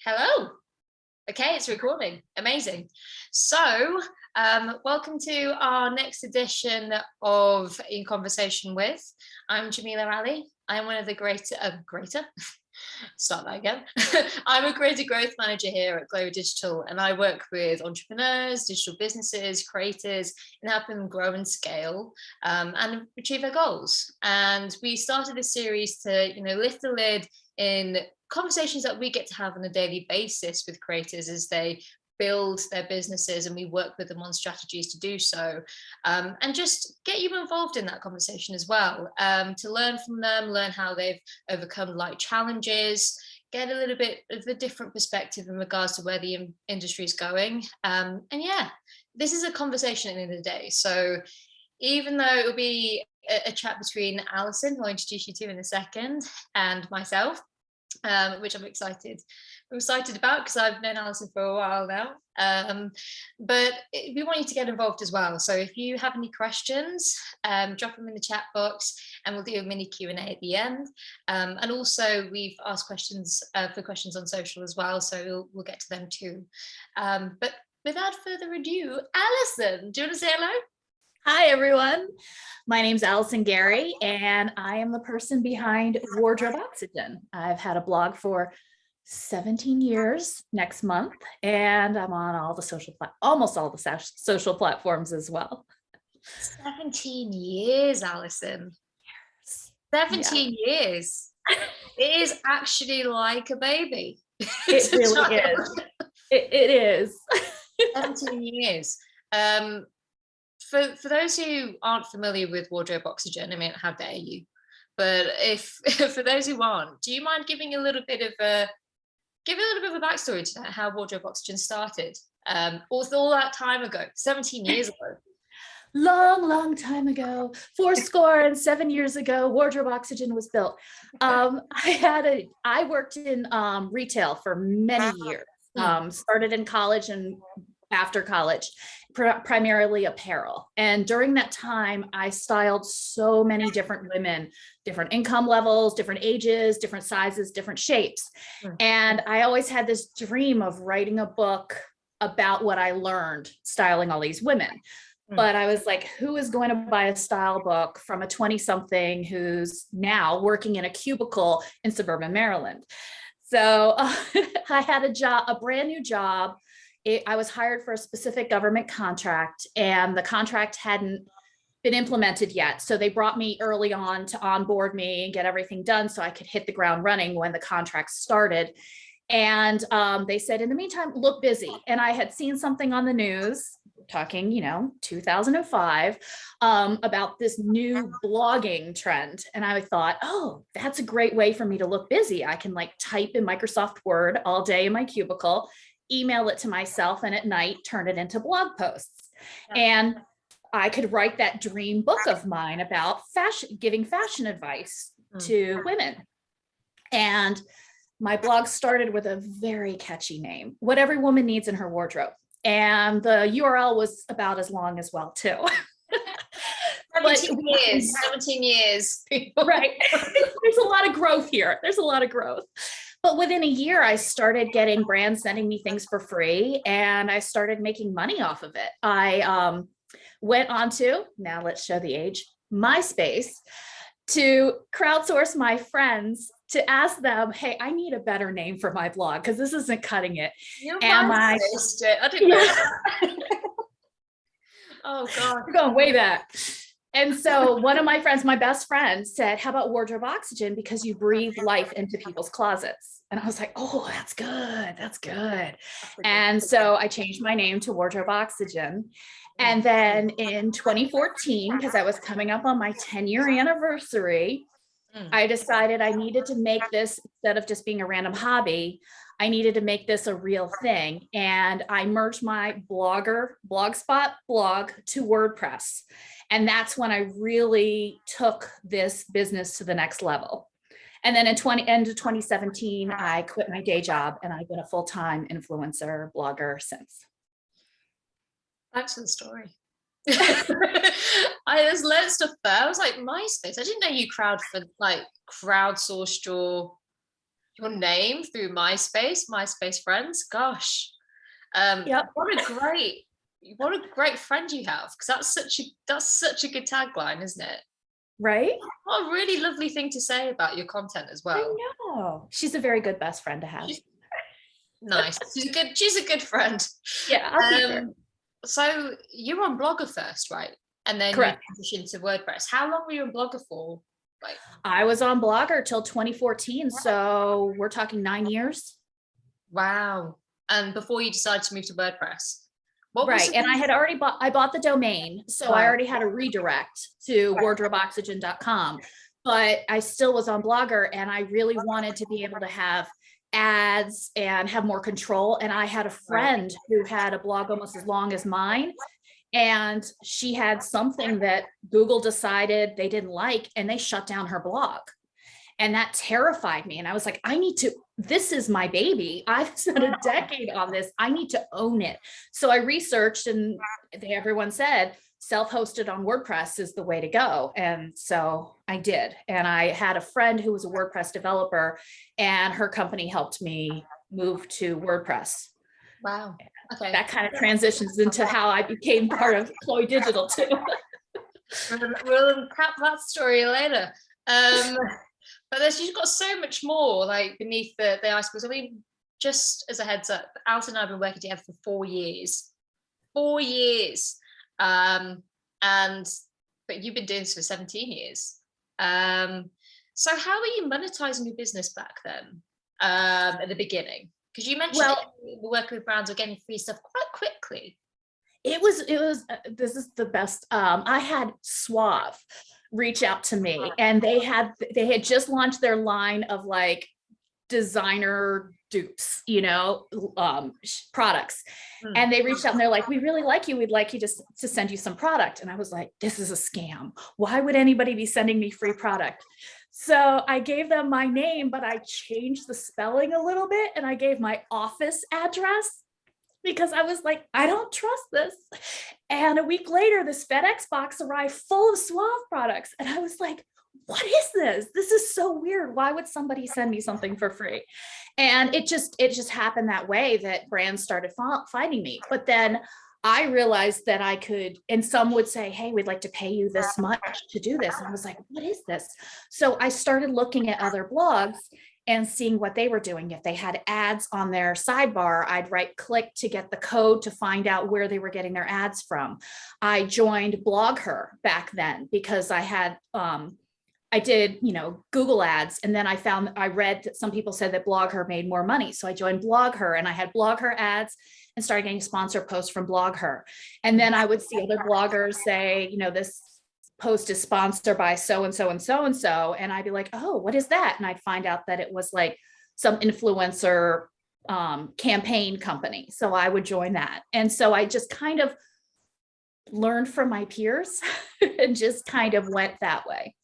Hello. Okay, it's recording. Amazing. So, welcome to our next edition of In Conversation With. I'm Jamila Ali. I'm one of the start that again. I'm a creator growth manager here at ChloeDigital, and I work with entrepreneurs, digital businesses, creators, and helping them grow and scale and achieve their goals. And we started this series to, lift the lid in conversations that we get to have on a daily basis with creators as they build their businesses, and we work with them on strategies to do so, and just get you involved in that conversation as well, to learn from them, learn how they've overcome life challenges, get a little bit of a different perspective in regards to where the industry is going. And yeah, this is a conversation at the end of the day. So even though it will be a chat between Alison, who I'll introduce you to in a second, and myself, which I'm excited about because I've known Alison for a while now. But we want you to get involved as well. So if you have any questions, drop them in the chat box, and we'll do a mini Q&A at the end. And also we've asked questions for questions on social as well, so we'll get to them too. But without further ado, Alison, do you want to say hello? Hi, everyone. My name's Alison Gary, and I am the person behind Wardrobe Oxygen. I've had a blog for 17 years next month, and I'm on all the almost all the social platforms as well. 17 years, Alison. 17 years. It is actually like a baby. It really is. It is. 17 years. For those who aren't familiar with Wardrobe Oxygen, I mean, how dare you? But if for those who aren't, do you mind giving a little bit of a backstory to that, how Wardrobe Oxygen started? All that time ago, 17 years ago. Long time ago, 7 years ago, Wardrobe Oxygen was built. I worked in retail for many years. Started in college and after college, primarily apparel. And during that time, I styled so many different women, different income levels, different ages, different sizes, different shapes. And I always had this dream of writing a book about what I learned styling all these women. But I was like, who is going to buy a style book from a 20-something who's now working in a cubicle in suburban Maryland? So I had a brand new job. I was hired for a specific government contract, and the contract hadn't been implemented yet. So they brought me early on to onboard me and get everything done so I could hit the ground running when the contract started. And they said, in the meantime, look busy. And I had seen something on the news talking, 2005, about this new blogging trend. And I thought, oh, that's a great way for me to look busy. I can type in Microsoft Word all day in my cubicle, email it to myself, and at night turn it into blog posts. And I could write that dream book of mine about giving fashion advice to women. And my blog started with a very catchy name, What Every Woman Needs in Her Wardrobe. And the URL was about as long as well, too. 17 years. Right. There's a lot of growth here. But within a year, I started getting brands sending me things for free, and I started making money off of it. I went on to, now let's show the age, MySpace, to crowdsource my friends to ask them, hey, I need a better name for my blog because this isn't cutting it. I didn't know that. Oh, God. We're going way back. And so one of my friends, my best friend, said, how about Wardrobe Oxygen? Because you breathe life into people's closets. And I was like, oh, that's good. And so I changed my name to Wardrobe Oxygen. And then in 2014, because I was coming up on my 10-year anniversary, I decided I needed to make this, instead of just being a random hobby, I needed to make this a real thing. And I merged my Blogspot blog to WordPress. And that's when I really took this business to the next level. And then end of 2017, I quit my day job, and I've been a full-time influencer blogger since. Thanks for the story. There's loads of stuff there. I was like, MySpace. I didn't know you crowdsourced your name through MySpace friends. Gosh, Yep. what a great friend you have, because that's such a good tagline, isn't it? Right? What a really lovely thing to say about your content as well. I know. She's a very good best friend to have. Nice. She's a good friend. Yeah, I'll keep her. So you were on Blogger first, right? And then Correct. you transitioned to WordPress. How long were you on Blogger for? Like, I was on Blogger till 2014, so we're talking 9 years. wow. And before you decided to move to WordPress, what was Right. And I had already bought the domain. So I already had a redirect to wardrobeoxygen.com, but I still was on Blogger, and I really wanted to be able to have ads and have more control. And I had a friend who had a blog almost as long as mine, and she had something that Google decided they didn't like, and they shut down her blog. And that terrified me. And I was like, this is my baby. I've spent a decade on this. I need to own it. So I researched, and everyone said self-hosted on WordPress is the way to go. And so I did. And I had a friend who was a WordPress developer, and her company helped me move to WordPress. Wow. Okay. That kind of transitions into how I became part of ChloeDigital too. We'll uncap that story later. But she's got so much more like beneath the iceberg. I mean, just as a heads up, Alison and I have been working together for 4 years. 4 years. But you've been doing this for 17 years. So how were you monetizing your business back then, at the beginning? Because you mentioned working with brands or getting free stuff quite quickly. It was this is the best. I had Suave reach out to me, and they had just launched their line of like designer dupes, products. And they reached out and they're like, we really like you. We'd like you to send you some product. And I was like, this is a scam. Why would anybody be sending me free product? So I gave them my name, but I changed the spelling a little bit, and I gave my office address because I was like, I don't trust this. And a week later, this FedEx box arrived full of Suave products. And I was like, what is this? This is so weird. Why would somebody send me something for free? And it just happened that way that brands started finding me. But then I realized that I could, and some would say, hey, we'd like to pay you this much to do this. And I was like, what is this? So I started looking at other blogs and seeing what they were doing. If they had ads on their sidebar, I'd right click to get the code to find out where they were getting their ads from. I joined BlogHer back then because I had, I did, Google ads. And then I read that some people said that BlogHer made more money. So I joined BlogHer, and I had BlogHer ads and started getting sponsor posts from BlogHer. And then I would see other bloggers say, this post is sponsored by so-and-so and so-and-so. And I'd be like, oh, what is that? And I'd find out that it was like some influencer campaign company. So I would join that. And so I just kind of learned from my peers and just kind of went that way.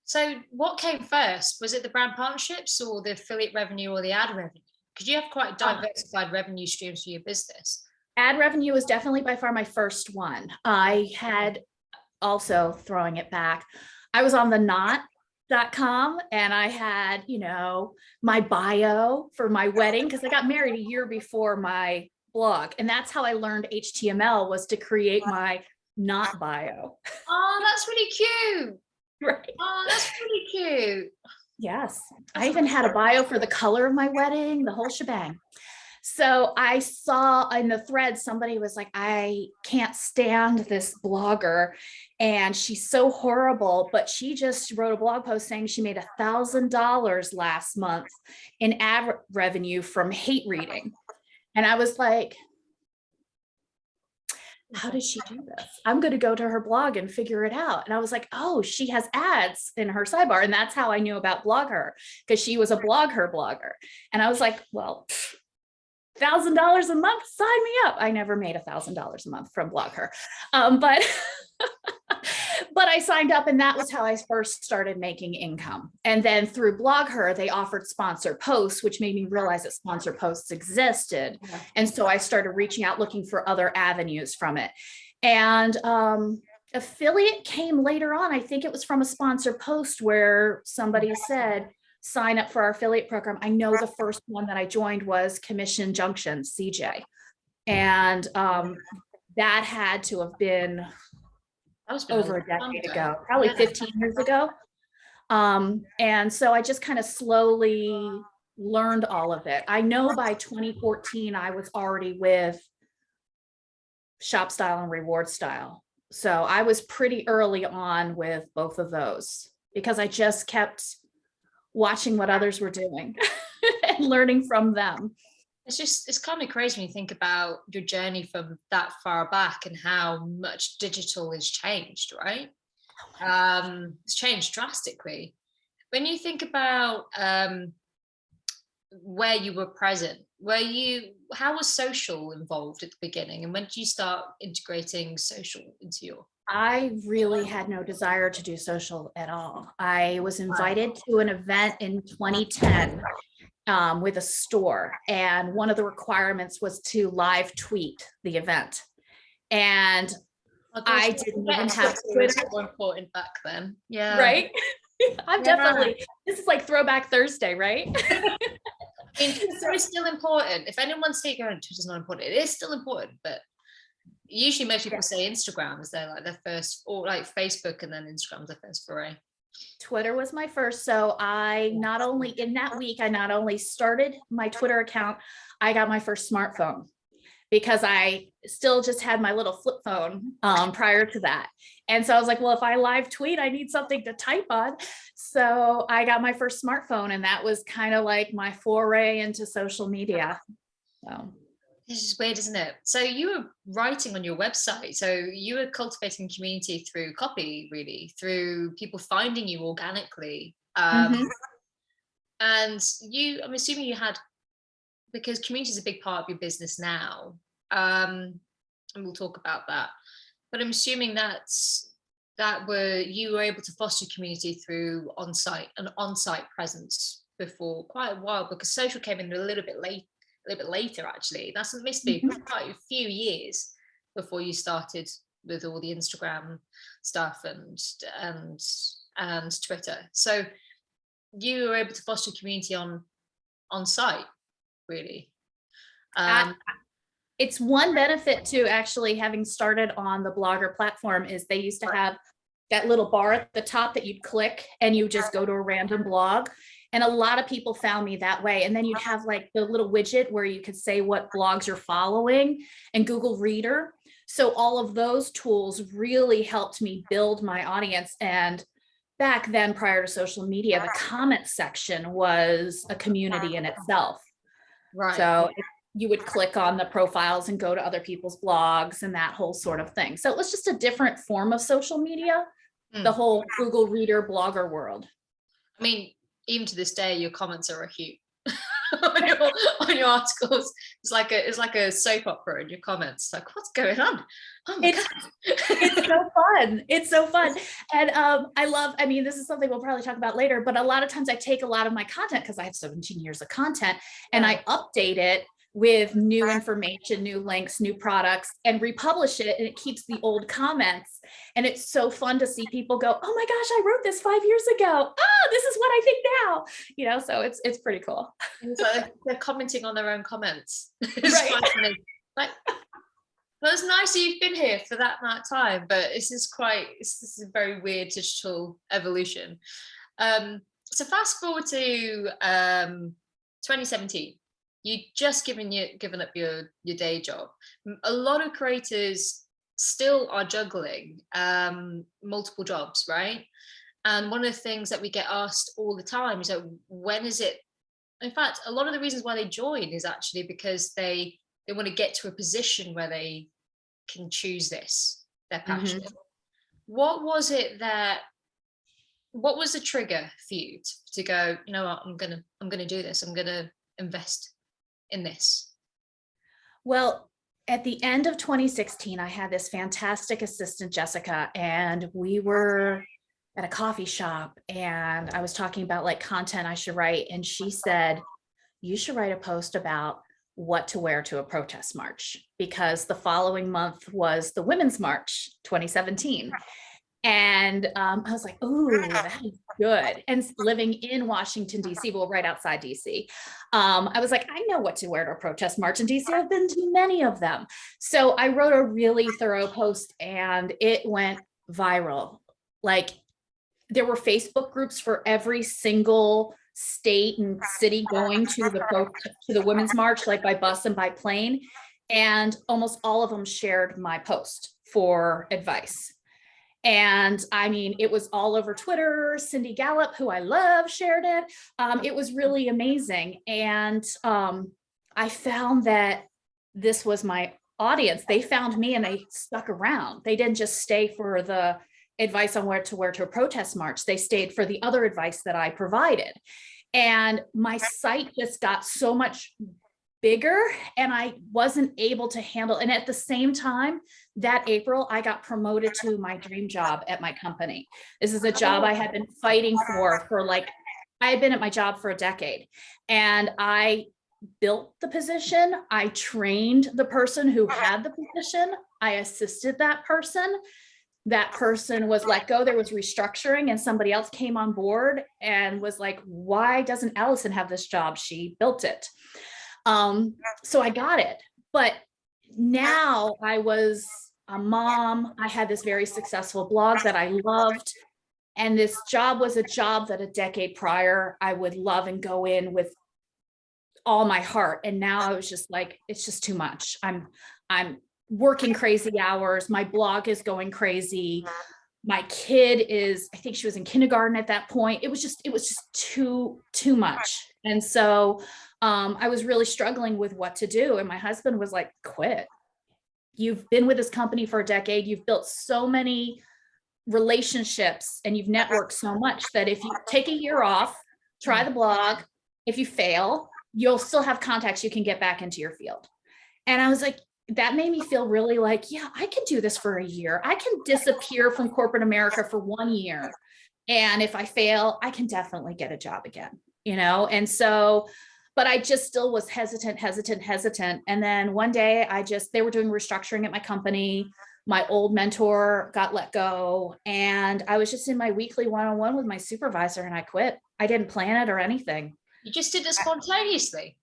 So what came first? Was it the brand partnerships or the affiliate revenue or the ad revenue? Because you have quite diversified revenue streams for your business. Ad revenue was definitely by far my first one. I had also, throwing it back, I was on the knot.com, and I had, my bio for my wedding because I got married a year before my blog. And that's how I learned HTML, was to create my knot bio. Oh, that's really cute. Right. Oh, that's really cute. Yes. I even had a bio for the color of my wedding, the whole shebang. So I saw in the thread, somebody was like, I can't stand this blogger, and she's so horrible, but she just wrote a blog post saying she made $1,000 last month in ad revenue from hate reading. And I was like, how did she do this? I'm going to go to her blog and figure it out. And I was like, oh, she has ads in her sidebar. And that's how I knew about BlogHer, because she was a BlogHer blogger. And I was like, well, $1,000 a month, sign me up. I never made $1,000 a month from BlogHer. But I signed up, and that was how I first started making income. And then through BlogHer, they offered sponsor posts, which made me realize that sponsor posts existed. Yeah. And so I started reaching out, looking for other avenues from it. And affiliate came later on. I think it was from a sponsor post where somebody said, sign up for our affiliate program, I know the first one that I joined was Commission Junction, CJ. And that had to have been over a decade ago, probably 15 years ago. And so I just kind of slowly learned all of it. I know by 2014, I was already with Shop Style and Reward Style. So I was pretty early on with both of those because I just kept watching what others were doing and learning from them. It's kind of crazy when you think about your journey from that far back and how much digital has changed, right? It's changed drastically. When you think about where you were present, how was social involved at the beginning, and when did you start integrating social into your? I really had no desire to do social at all. I was invited to an event in 2010 with a store, and one of the requirements was to live tweet the event. And I didn't even have Twitter. More important back then. Yeah. Right? I'm definitely, this is like Throwback Thursday, right? I mean, Twitter is still important. If anyone's saying Twitter's not important, it is still important, but usually most people say Instagram is their first, or like Facebook, and then Instagram's their first foray. Twitter was my first. So I not only, in that week, I not only started my Twitter account, I got my first smartphone because I still just had my little flip phone prior to that. And so I was like, well, if I live tweet, I need something to type on. So I got my first smartphone, and that was kind of like my foray into social media. So. This is weird, isn't it? So you were writing on your website. So you were cultivating community through copy, really, through people finding you organically. And I'm assuming you had, because community is a big part of your business now. And we'll talk about that. But I'm assuming you were able to foster community through an on-site presence before quite a while, because social came in a little bit later, actually. That's must be quite a few years before you started with all the Instagram stuff and Twitter. So you were able to foster community on site, really. It's one benefit to actually having started on the Blogger platform is they used to have that little bar at the top that you'd click and you just go to a random blog. And a lot of people found me that way. And then you'd have like the little widget where you could say what blogs you're following and Google Reader. So all of those tools really helped me build my audience. And back then, prior to social media, the comment section was a community in itself. Right. So you would click on the profiles and go to other people's blogs and that whole sort of thing. So it was just a different form of social media, the whole Google Reader blogger world. I mean, even to this day, your comments are a hoot on your articles. It's like a soap opera in your comments. Like, what's going on? Oh my God. It's so fun. It's so fun. And I mean, this is something we'll probably talk about later, but a lot of times I take a lot of my content because I have 17 years of content and I update it with new information, new links, new products, and republish it, and it keeps the old comments. And it's so fun to see people go, oh my gosh, I wrote this 5 years ago. Oh, this is what I think now. So it's pretty cool. So they're commenting on their own comments. Right. Like, well, it's nice that you've been here for that amount of time, but this is a very weird digital evolution. So fast forward to 2017. You just given up your day job. A lot of creators still are juggling multiple jobs, right? And one of the things that we get asked all the time is, when is it? In fact, a lot of the reasons why they join is actually because they want to get to a position where they can choose their passion. What was it what was the trigger for you to go, you know what, I'm gonna do this. I'm gonna invest in this? Well, at the end of 2016, I had this fantastic assistant, Jessica, and we were at a coffee shop and I was talking about like content I should write. And she said, you should write a post about what to wear to a protest march, because the following month was the Women's March 2017. And I was like, oh, good. And living in Washington, DC, well, right outside DC, I was like, I know what to wear to a protest march in DC. I've been to many of them. So I wrote a really thorough post and it went viral. Like there were Facebook groups for every single state and city going to the Women's March, like by bus and by plane. And almost all of them shared my post for advice. And I mean, it was all over Twitter. Cindy Gallup, who I love, shared it. It was really amazing. And I found that this was my audience. They found me and they stuck around. They didn't just stay for the advice on where to wear to a protest march. They stayed for the other advice that I provided. And my site just got so much bigger and I wasn't able to handle. And at the same time, that April, I got promoted to my dream job at my company. This is a job I had been fighting for like, I had been at my job for a decade and I built the position. I trained the person who had the position. I assisted that person. That person was let go. There was restructuring and somebody else came on board and was like, why doesn't Alison have this job? She built it. So I got it, but now I was a mom. I had this very successful blog that I loved. And this job was a job that a decade prior, I would love and go in with all my heart. And now I was just like, it's just too much. I'm working crazy hours. My blog is going crazy. My kid is, I think she was in kindergarten at that point. It was just too much. And so I was really struggling with what to do. And my husband was like, quit. You've been with this company for a decade. You've built so many relationships and you've networked so much that if you take a year off, try the blog, if you fail, you'll still have contacts you can get back into your field. And I was like, that made me feel really like, yeah, I can do this for a year. I can disappear from corporate America for 1 year. And if I fail, I can definitely get a job again, you know? And so, but I just still was hesitant. And then one day they were doing restructuring at my company. My old mentor got let go. And I was just in my weekly one-on-one with my supervisor and I quit. I didn't plan it or anything. You just did it spontaneously.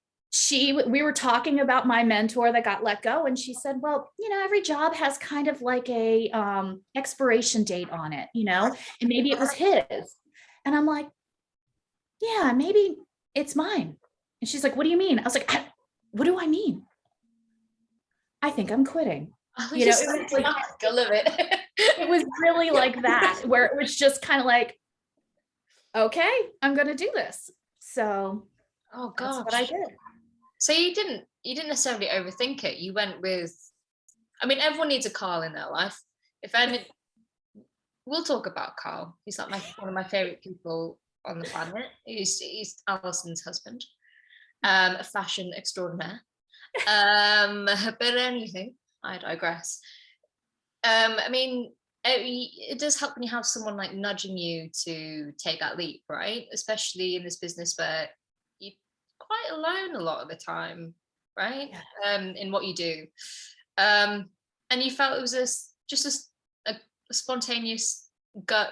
We were talking about my mentor that got let go. And she said, well, you know, every job has kind of like a expiration date on it, you know, and maybe it was his. And I'm like, yeah, maybe it's mine. And she's like, what do you mean? I was like, what do I mean? I think I'm quitting. You know, it was like, I love it. It was really like that, where it was just kind of like, okay, I'm going to do this. So, oh gosh, that's what I did. So you didn't necessarily overthink it. You went with, I mean, everyone needs a Carl in their life. We'll talk about Carl. He's like one of my favorite people on the planet. He's Alison's husband, a fashion extraordinaire. But anything, I digress. I mean, it does help when you have someone like nudging you to take that leap, right? Especially in this business where you're quite alone a lot of the time, right? In what you do. And you felt it was just a spontaneous gut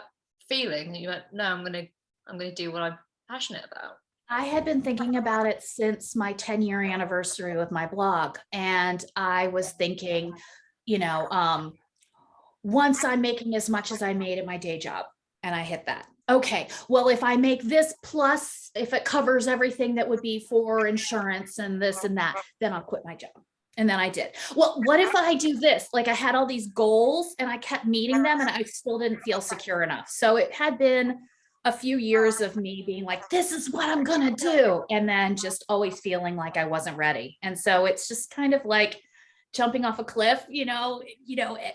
feeling, and you went, no, I'm gonna do what I'm passionate about. I had been thinking about it since my 10-year anniversary with my blog. And I was thinking, you know, once I'm making as much as I made at my day job, and I hit that. Okay, well, if I make this plus, if it covers everything that would be for insurance and this and that, then I'll quit my job. And then I did. Well, what if I do this? Like I had all these goals and I kept meeting them and I still didn't feel secure enough. So it had been a few years of me being like, this is what I'm going to do. And then just always feeling like I wasn't ready. And so it's just kind of like jumping off a cliff, you know,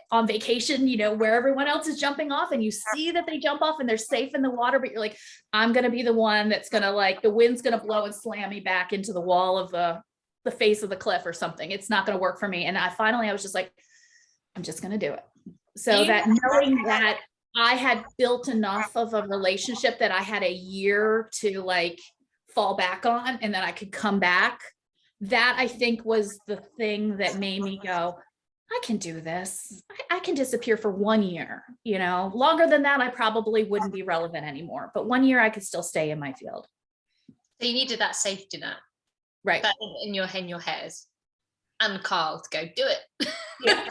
on vacation, you know, where everyone else is jumping off and you see that they jump off and they're safe in the water, but you're like, I'm going to be the one that's going to, like, the wind's going to blow and slam me back into the wall of the face of the cliff or something. It's not going to work for me. And I was just like, I'm just going to do it. So that knowing that I had built enough of a relationship that I had a year to like fall back on and then I could come back. That I think was the thing that made me go, I can do this. I can disappear for 1 year, longer than that, I probably wouldn't be relevant anymore. But 1 year, I could still stay in my field. So you needed that safety net, Right. that in your head, and Carl to go do it. Yeah.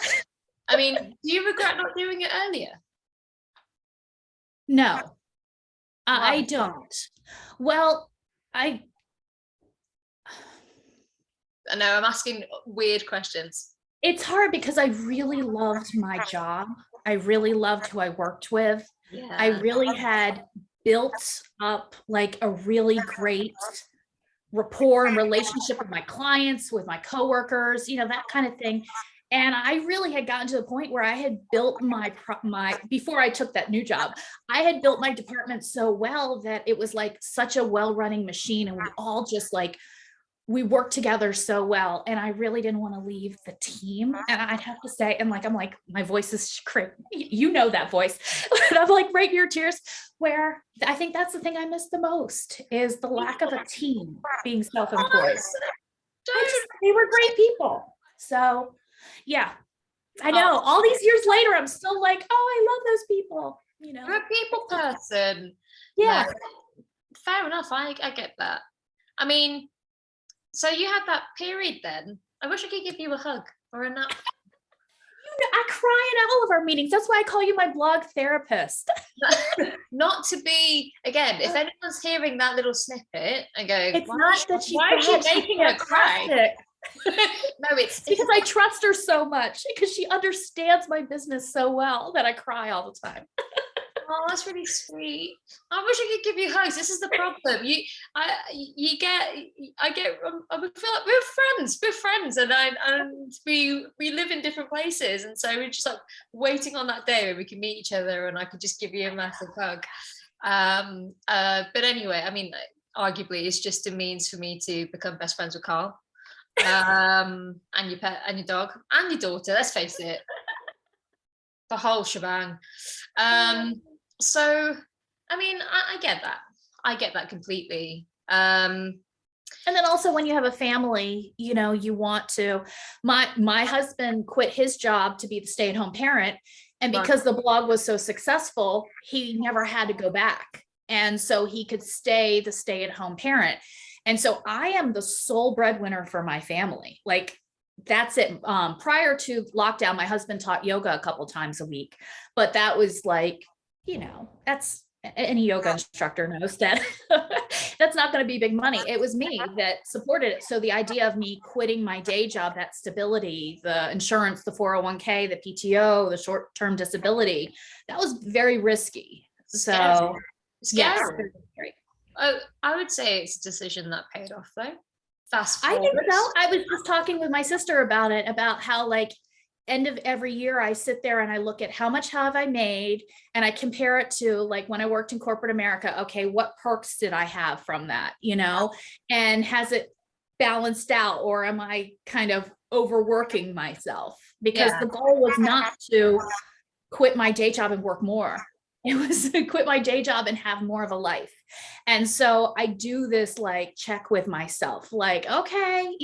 I mean, do you regret not doing it earlier? No, I Why? don't. Well, I know I'm asking weird questions. it's hard because I really loved my job. I really loved who I worked with. Yeah. I really had built up like a really great rapport and relationship with my clients, with my coworkers, that kind of thing. And I really had gotten to the point where I had built my before I took that new job, I had built my department so well that it was like such a well-running machine, and we all just like we worked together so well, and I really didn't want to leave the team. And I'd have to say, and like, I'm like, my voice is that voice, but I'm like right near tears, where I think that's the thing I miss the most is the lack of a team, being self-employed. They were great people. So yeah, I know all these years later, I'm still like, oh, I love those people, You're a people person. Yeah. No, fair enough. I get that. I mean, so you had that period then. I wish I could give you a hug or a nap. I cry in all of our meetings. That's why I call you my blog therapist. Not to be, again, if anyone's hearing that little snippet and going, it's not that she's why is she making her cry? No, it's because I trust her so much, because she understands my business so well that I cry all the time. Oh, that's really sweet. I wish I could give you hugs. This is the problem. We feel like we're friends, and we live in different places, and so we're just like waiting on that day where we can meet each other, and I could just give you a massive hug. But anyway, I mean, arguably, it's just a means for me to become best friends with Carl, and your pet, and your dog, and your daughter. Let's face it, the whole shebang. So, I mean, I get that. I get that completely. And then also when you have a family, you want to, my husband quit his job to be the stay-at-home parent. And because the blog was so successful, he never had to go back. And so he could stay the stay-at-home parent. And so I am the sole breadwinner for my family. Like, that's it. Prior to lockdown, my husband taught yoga a couple times a week, but that was like, that's any yoga instructor knows that that's not going to be big money. It was me that supported it. So the idea of me quitting my day job, that stability, the insurance, the 401k, the PTO, the short-term disability, that was very risky. So yes, I would say it's a decision that paid off though. Fast forward. I think so. I was just talking with my sister about it, about how like end of every year I sit there and I look at how much have I made, and I compare it to like when I worked in corporate America. Okay, what perks did I have from that, and has it balanced out, or am I kind of overworking myself? Because the goal was not to quit my day job and work more. It was to quit my day job and have more of a life. And so I do this like check with myself, like, okay,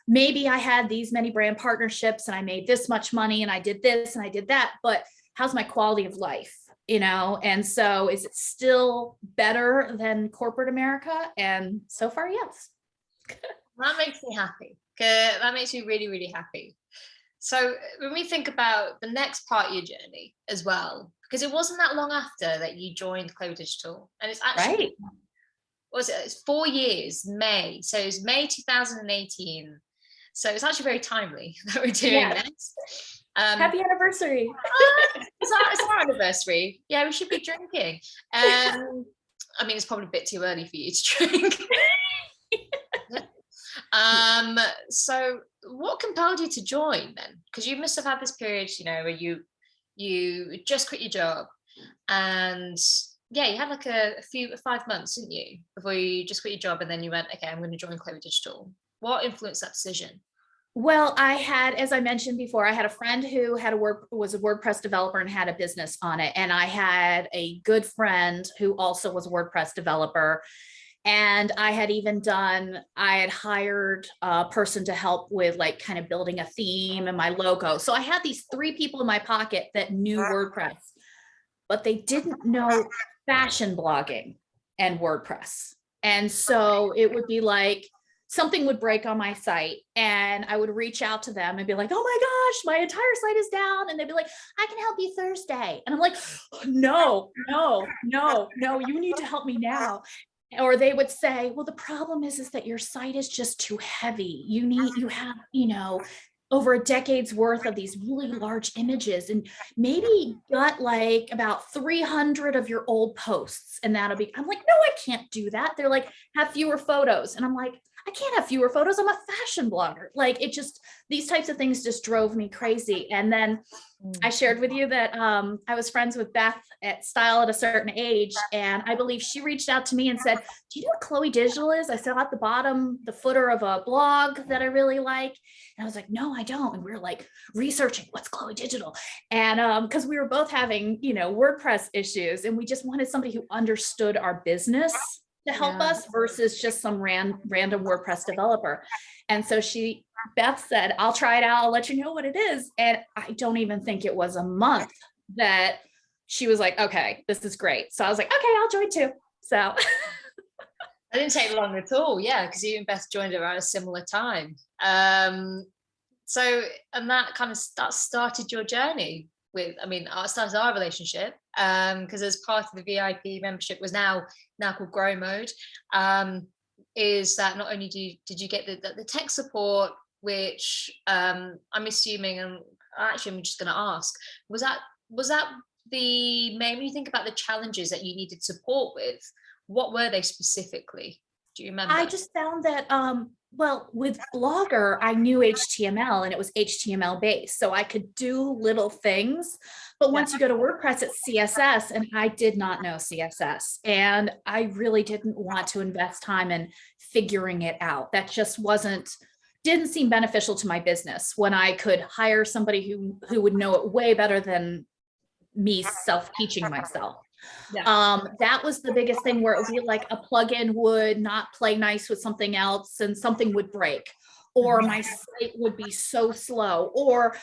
maybe I had these many brand partnerships and I made this much money and I did this and I did that, but how's my quality of life? And so is it still better than corporate America? And so far, yes. That makes me happy. That makes me really, really happy. So when we think about the next part of your journey as well, because it wasn't that long after that you joined ChloeDigital, and it's actually, it's 4 years, May. So it's May 2018. So it's actually very timely that we're doing this. Happy anniversary. It's our anniversary. Yeah, we should be drinking. I mean, it's probably a bit too early for you to drink. So what compelled you to join then? Because you must have had this period, where you just quit your job, and you had like a 5 months, didn't you, before you just quit your job, and then you went, okay, I'm going to join ChloeDigital. What influenced that decision? Well, I had, as I mentioned before, I had a friend who was a WordPress developer and had a business on it. And I had a good friend who also was a WordPress developer. And I had hired a person to help with like kind of building a theme and my logo. So I had these 3 people in my pocket that knew WordPress, but they didn't know fashion blogging and WordPress. And so it would be like something would break on my site and I would reach out to them and be like, oh my gosh, my entire site is down. And they'd be like, I can help you Thursday. And I'm like, no, you need to help me now. Or they would say, well, the problem is that your site is just too heavy. You have, over a decade's worth of these really large images, and maybe got like about 300 of your old posts. And I'm like, no, I can't do that. They're like, have fewer photos. And I'm like, I can't have fewer photos. I'm a fashion blogger. Like these types of things just drove me crazy. And then I shared with you that I was friends with Beth at Style at a Certain Age. And I believe she reached out to me and said, do you know what ChloeDigital is? I saw at the bottom, the footer of a blog that I really like. And I was like, no, I don't. And we were like researching what's ChloeDigital. And because we were both having, WordPress issues, and we just wanted somebody who understood our business to help us versus just some random WordPress developer. And so Beth said, I'll try it out. I'll let you know what it is. And I don't even think it was a month that she was like, okay, this is great. So I was like, okay, I'll join too. So it didn't take long at all. Yeah. Because you and Beth joined around a similar time. So, and that kind of started your journey it started our relationship, because as part of the VIP membership was now called Grow Mode, is that not only did you get the tech support, which I'm assuming, and actually I'm just going to ask, was that the main, when you think about the challenges that you needed support with, what were they specifically? Do you remember? I just found that, with Blogger, I knew HTML and it was HTML based. So I could do little things, but once you go to WordPress, it's CSS, and I did not know CSS. And I really didn't want to invest time in figuring it out. That just didn't seem beneficial to my business when I could hire somebody who would know it way better than me self-teaching myself. That was the biggest thing, where it would be like a plugin would not play nice with something else and something would break, or my site would be so slow, or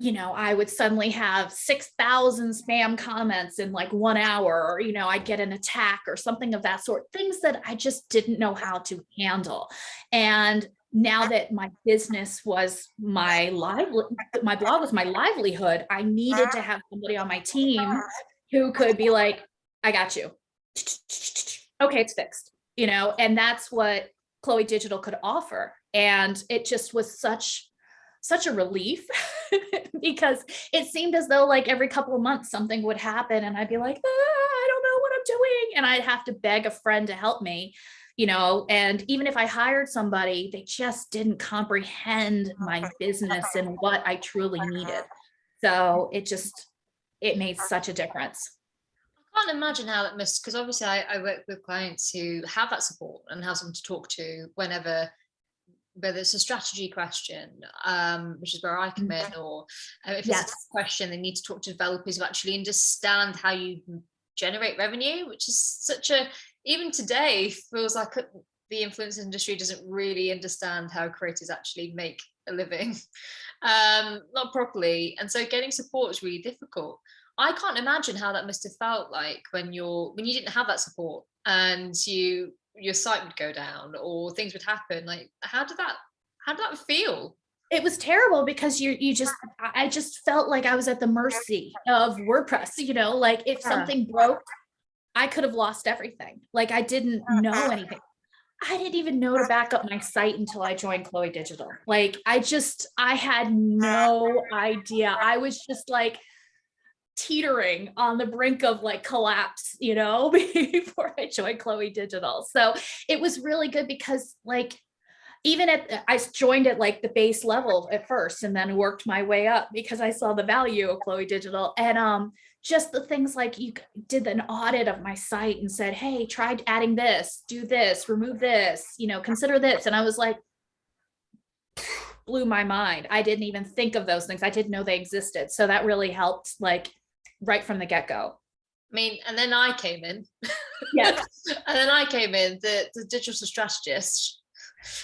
I would suddenly have 6,000 spam comments in like 1 hour, or I'd get an attack or something of that sort, things that I just didn't know how to handle. And now that my business was my blog was my livelihood, I needed to have somebody on my team who could be like, I got you. Okay, it's fixed, and that's what ChloeDigital could offer. And it just was such a relief because it seemed as though like every couple of months something would happen and I'd be like, I don't know what I'm doing. And I'd have to beg a friend to help me, and even if I hired somebody, they just didn't comprehend my business and what I truly needed. So it made such a difference. I can't imagine how that must, because obviously I work with clients who have that support and have someone to talk to whether it's a strategy question, which is where I come in, or if it's a question, they need to talk to developers who actually understand how you generate revenue, which is even today feels like the influencer industry doesn't really understand how creators actually make a living, not properly. And so getting support is really difficult. I can't imagine how that must have felt like when you didn't have that support and your site would go down or things would happen. Like, how did that feel? It was terrible because I just felt like I was at the mercy of WordPress, like if something broke, I could have lost everything. Like I didn't know anything. I didn't even know to back up my site until I joined ChloeDigital. Like I had no idea. I was just like teetering on the brink of like collapse, before I joined ChloeDigital. So it was really good because like, I joined at like the base level at first and then worked my way up because I saw the value of ChloeDigital. And just the things like you did an audit of my site and said, hey, try adding this, do this, remove this, consider this. And I was like, blew my mind. I didn't even think of those things. I didn't know they existed. So that really helped like right from the get-go. mean, and then I came in. Yes. And then I came in, the digital strategist.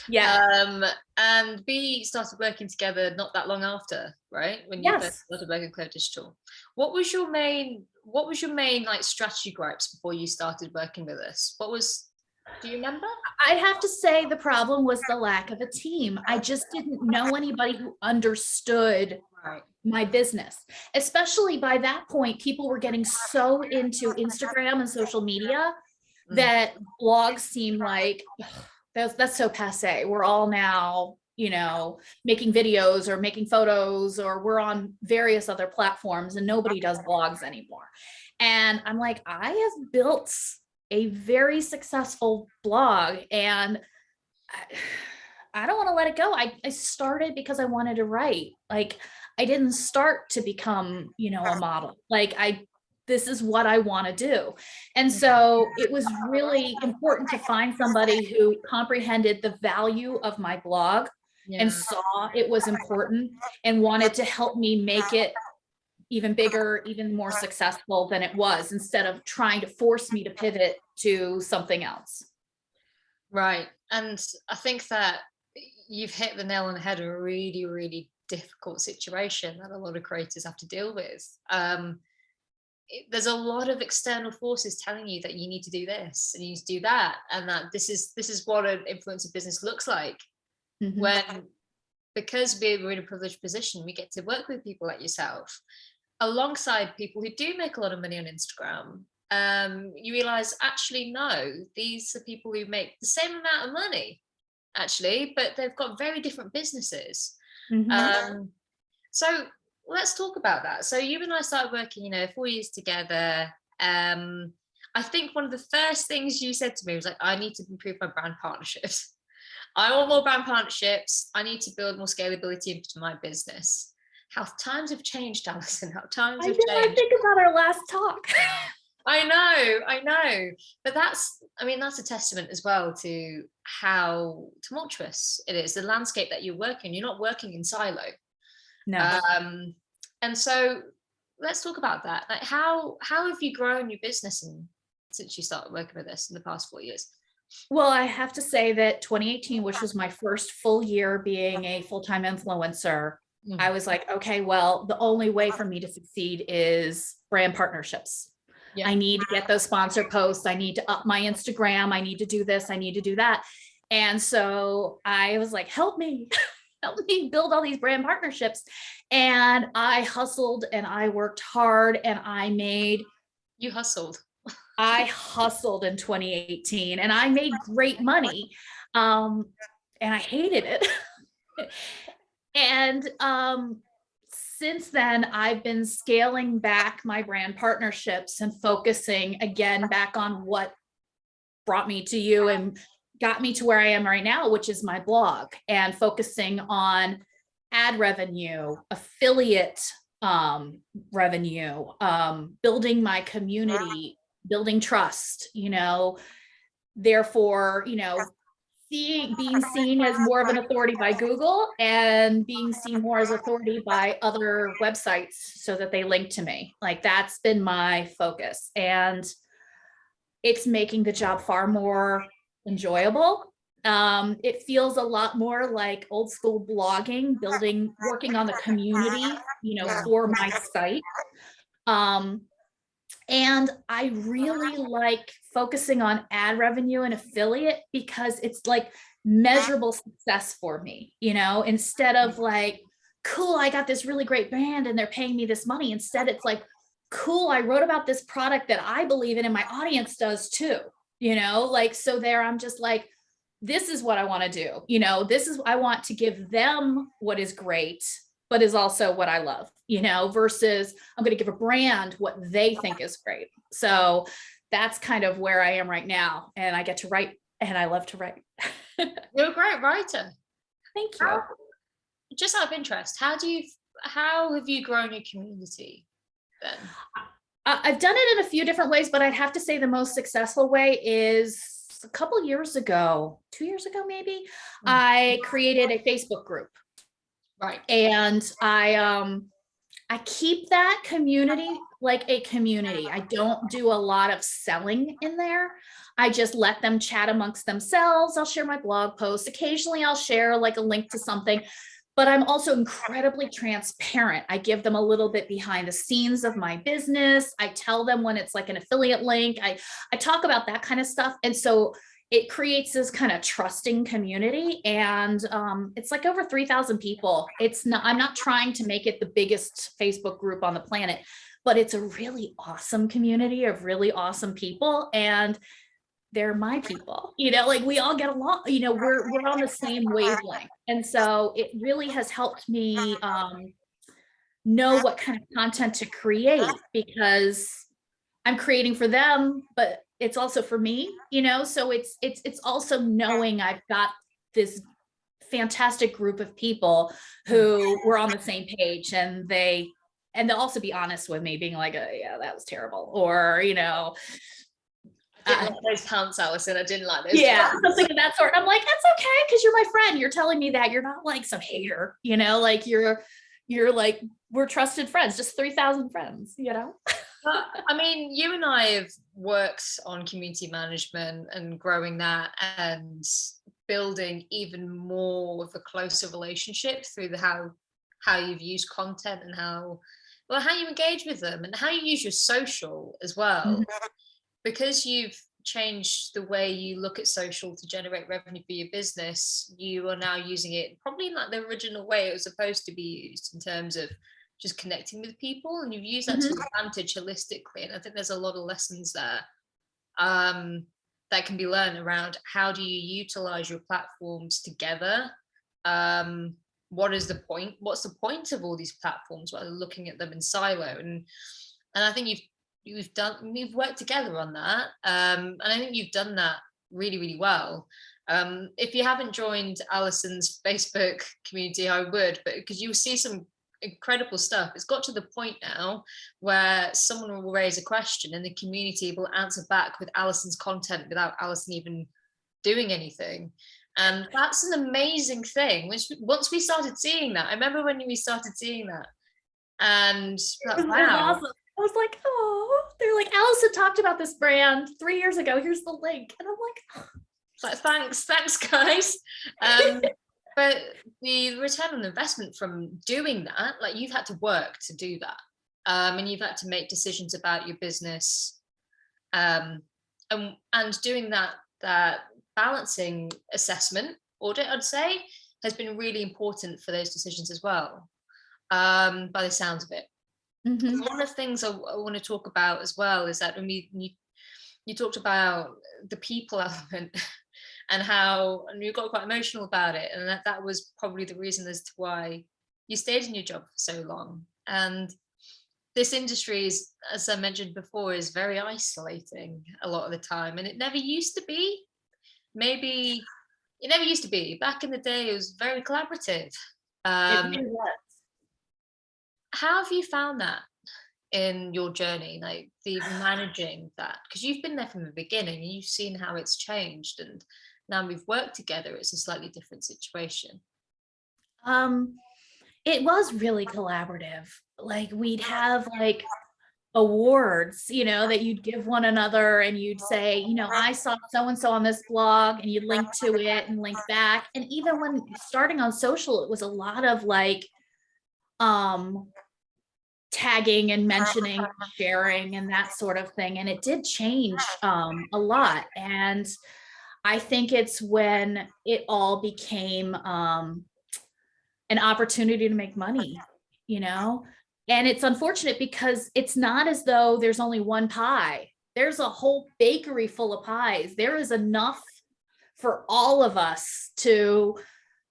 Yeah. And we started working together not that long after, right? When you first Yes. started working at ChloeDigital. What was your main like strategy gripes before you started working with us? Do you remember? I have to say the problem was the lack of a team. I just didn't know anybody who understood Right. my business. Especially by that point, people were getting so into Instagram and social media that blogs seem like that's so passe. We're all now, making videos or making photos, or we're on various other platforms, and nobody does blogs anymore. And I'm like, I have built a very successful blog, and I don't want to let it go. I started because I wanted to write. Like, I didn't start to become, a model. Like, this is what I want to do. And so it was really important to find somebody who comprehended the value of my blog and saw it was important and wanted to help me make it even bigger, even more successful than it was, instead of trying to force me to pivot to something else. Right. And I think that you've hit the nail on the head of a really, really difficult situation that a lot of creators have to deal with. There's a lot of external forces telling you that you need to do this and you need to do that, and that this is what an influencer business looks like. When, because we're in a privileged position, we get to work with people like yourself alongside people who do make a lot of money on Instagram. You realize, actually, no, these are people who make the same amount of money, actually, but they've got very different businesses. So let's talk about that. So you and I started working, 4 years together. I think one of the first things you said to me was like, I need to improve my brand partnerships. I want more brand partnerships. I need to build more scalability into my business. How times have changed, Alison. How times have changed. I think about our last talk. I know. But that's a testament as well to how tumultuous it is, the landscape that you're working. You're not working in silo. No. And so let's talk about that. Like, how have you grown your business since you started working with us in the past 4 years? Well, I have to say that 2018, which was my first full year being a full-time influencer, I was like, okay, well, the only way for me to succeed is brand partnerships. Yeah. I need to get those sponsor posts. I need to up my Instagram. I need to do this. I need to do that. And so I was like, help me build all these brand partnerships. And I hustled and I worked hard and You hustled. I hustled in 2018 and I made great money. And I hated it. And since then, I've been scaling back my brand partnerships and focusing again back on what brought me to you and got me to where I am right now, which is my blog, and focusing on ad revenue, affiliate revenue, building my community, building trust, therefore, being seen as more of an authority by Google and being seen more as authority by other websites so that they link to me. Like, that's been my focus, and it's making the job far more enjoyable. It feels a lot more like old school blogging, working on the community, for my site. And I really like focusing on ad revenue and affiliate because it's like measurable success for me, instead of like, cool, I got this really great brand and they're paying me this money. Instead, it's like, cool, I wrote about this product that I believe in and my audience does too, so there I'm just like, this is what I want to do. I want to give them what is great, but is also what I love, versus I'm going to give a brand what they think is great. So that's kind of where I am right now. And I get to write, and I love to write. You're a great writer. Thank you. Just out of interest, how have you grown your community then? I've done it in a few different ways, but I'd have to say the most successful way is a couple years ago, 2 years ago, maybe, I created a Facebook group. Right. And I keep that community like a community. I don't do a lot of selling in there. I just let them chat amongst themselves. I'll share my blog posts. Occasionally I'll share like a link to something, but I'm also incredibly transparent. I give them a little bit behind the scenes of my business. I tell them when it's like an affiliate link. I talk about that kind of stuff. And so it creates this kind of trusting community. And it's like over 3,000 people. I'm not trying to make it the biggest Facebook group on the planet, but it's a really awesome community of really awesome people. And they're my people, like we all get along, we're on the same wavelength. And so it really has helped me know what kind of content to create, because I'm creating for them, but it's also for me, so it's also knowing I've got this fantastic group of people who were on the same page, and they'll also be honest with me, being like, yeah, that was terrible, or I didn't like those pants, Alison. I didn't like those. Yeah, pants. something of that sort. I'm like, that's okay, because you're my friend. You're telling me that. You're not like some hater, like you're like, we're trusted friends, just 3,000 friends, I mean, you and I have worked on community management and growing that and building even more of a closer relationship through how you've used content and how you engage with them and how you use your social as well. Mm-hmm. Because you've changed the way you look at social to generate revenue for your business, you are now using it probably in like the original way it was supposed to be used, in terms of just connecting with people, and you've used that to advantage holistically. And I think there's a lot of lessons there that can be learned around how do you utilize your platforms together. What is the point? What's the point of all these platforms rather than looking at them in silo? And I think we've worked together on that, and I think you've done that really, really well. If you haven't joined Alison's Facebook community, I would, but because you'll see some incredible stuff. It's got to the point now where someone will raise a question and the community will answer back with Alison's content without Alison even doing anything. And that's an amazing thing. Once we started seeing that, I remember when we started seeing that, and wow. Awesome. I was like, oh, they're like, Alison talked about this brand 3 years ago. Here's the link. And I'm like, oh. Thanks, guys. But the return on investment from doing that, like you've had to work to do that. And you've had to make decisions about your business. And doing that balancing assessment audit, I'd say, has been really important for those decisions as well, by the sounds of it. Mm-hmm. One of the things I want to talk about as well is that when you talked about the people element and you got quite emotional about it, and that was probably the reason as to why you stayed in your job for so long. And this industry is, as I mentioned before, is very isolating a lot of the time, and it never used to be. Maybe it never used to be. Back in the day, it was very collaborative. It really was. How have you found that in your journey, like the managing that? Because you've been there from the beginning and you've seen how it's changed, and now we've worked together, it's a slightly different situation. It was really collaborative. Like we'd have like awards, that you'd give one another, and you'd say, I saw so-and-so on this blog, and you'd link to it and link back. And even when starting on social, it was a lot of like tagging and mentioning, sharing, and that sort of thing. And it did change a lot. And I think it's when it all became an opportunity to make money, and it's unfortunate because it's not as though there's only one pie. There's a whole bakery full of pies. There is enough for all of us to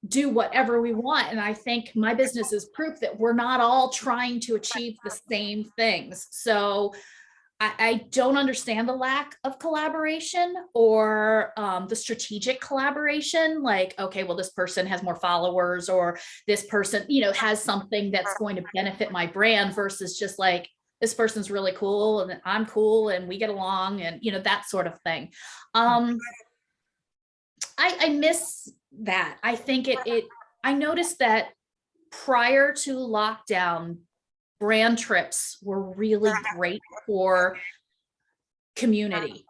do whatever we want. And I think my business is proof that we're not all trying to achieve the same things. So I don't understand the lack of collaboration or the strategic collaboration. Like, okay, well, this person has more followers, or this person, has something that's going to benefit my brand, versus just like, this person's really cool and I'm cool and we get along, and, that sort of thing. I miss that. I think I noticed that prior to lockdown brand trips were really great for community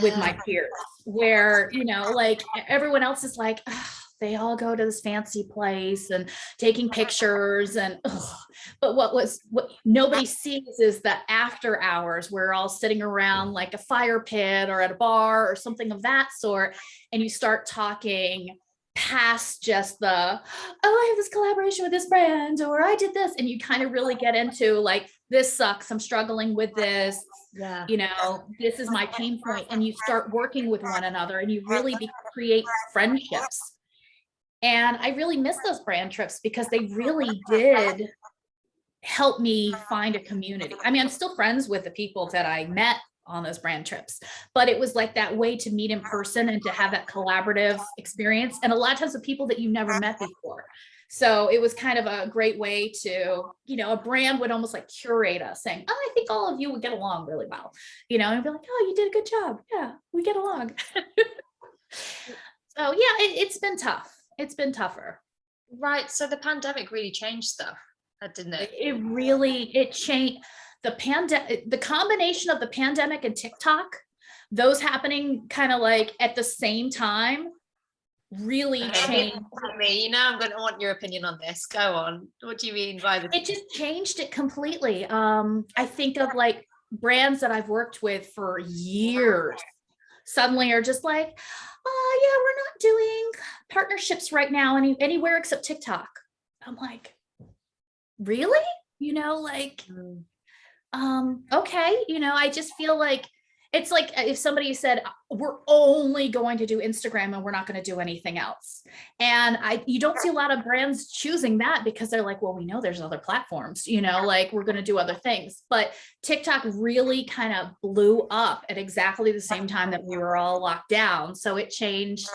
with my peers, where, you know, like everyone else is like, "Ugh, they all go to this fancy place and taking pictures and ugh." But what nobody sees is the after hours, we're all sitting around like a fire pit or at a bar or something of that sort, and you start talking past just the, oh, I have this collaboration with this brand, or I did this, and you kind of really get into like, this sucks, I'm struggling with this, you know, this is my pain point, and you start working with one another and you really create friendships. And I really miss those brand trips because they really did help me find a community. I mean, I'm still friends with the people that I met on those brand trips, but it was like that way to meet in person and to have that collaborative experience. And a lot of times with people that you never met before. So it was kind of a great way to, you know, a brand would almost like curate us, saying, oh, I think all of you would get along really well, you know, and be like, oh, you did a good job. Yeah, we get along. So yeah, it's been tough. It's been tougher. Right. So the pandemic really changed stuff, didn't it? It changed. The combination of the pandemic and TikTok, those happening kind of like at the same time, really changed me. You know, I'm going to want your opinion on this. Go on. What do you mean by the? It just changed it completely. I think of like brands that I've worked with for years suddenly are just like, oh yeah, we're not doing partnerships right now anywhere except TikTok. I'm like, really? You know, like, okay, you know, I just feel like it's like if somebody said, we're only going to do Instagram and we're not going to do anything else. And you don't see a lot of brands choosing that because they're like, well, we know there's other platforms, you know, like we're going to do other things. But TikTok really kind of blew up at exactly the same time that we were all locked down. So it changed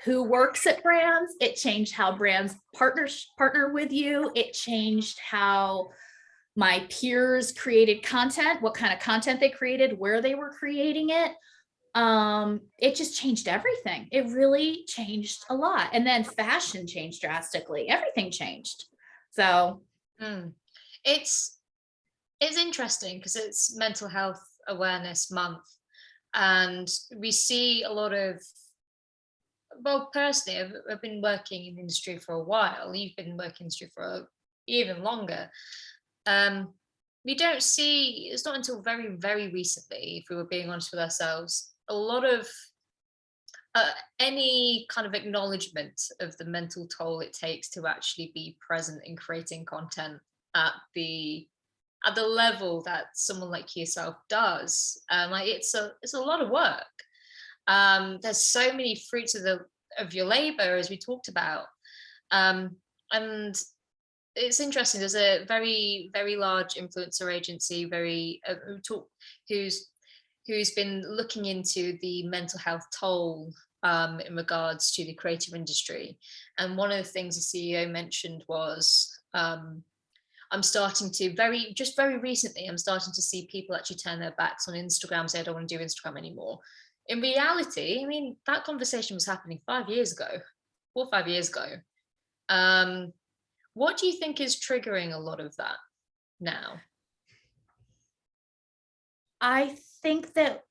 who works at brands. It changed how brands partner with you. It changed how my peers created content, what kind of content they created, where they were creating it. It just changed everything. It really changed a lot. And then fashion changed drastically. Everything changed. So it's interesting because it's Mental Health Awareness Month. And we see a lot of, well, personally, I've been working in the industry for a while. You've been working in the industry for even longer. We don't see, it's not until very, very recently, if we were being honest with ourselves, a lot of any kind of acknowledgement of the mental toll it takes to actually be present in creating content at the level that someone like yourself does. Like it's a lot of work. There's so many fruits of your labor, as we talked about, and it's interesting. There's a very, very large influencer agency, who's been looking into the mental health toll in regards to the creative industry. And one of the things the CEO mentioned was, I'm starting to very recently, I'm starting to see people actually turn their backs on Instagram, say, I don't want to do Instagram anymore. In reality, I mean, that conversation was happening 4 or 5 years ago. What do you think is triggering a lot of that now? I think that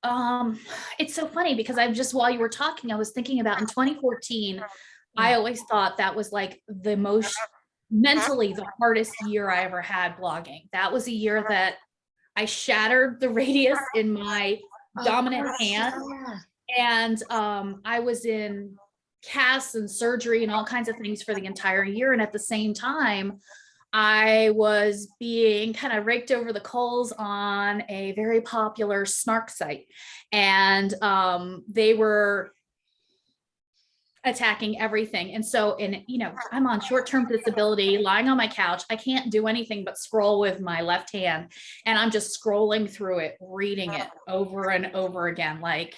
it's so funny because while you were talking, I was thinking about in 2014, I always thought that was like the most mentally the hardest year I ever had blogging. That was a year that I shattered the radius in my dominant hand. And I was in casts and surgery and all kinds of things for the entire year. And at the same time, I was being kind of raked over the coals on a very popular snark site. And they were attacking everything. And so, you know, I'm on short-term disability, lying on my couch. I can't do anything but scroll with my left hand. And I'm just scrolling through it, reading it over and over again, like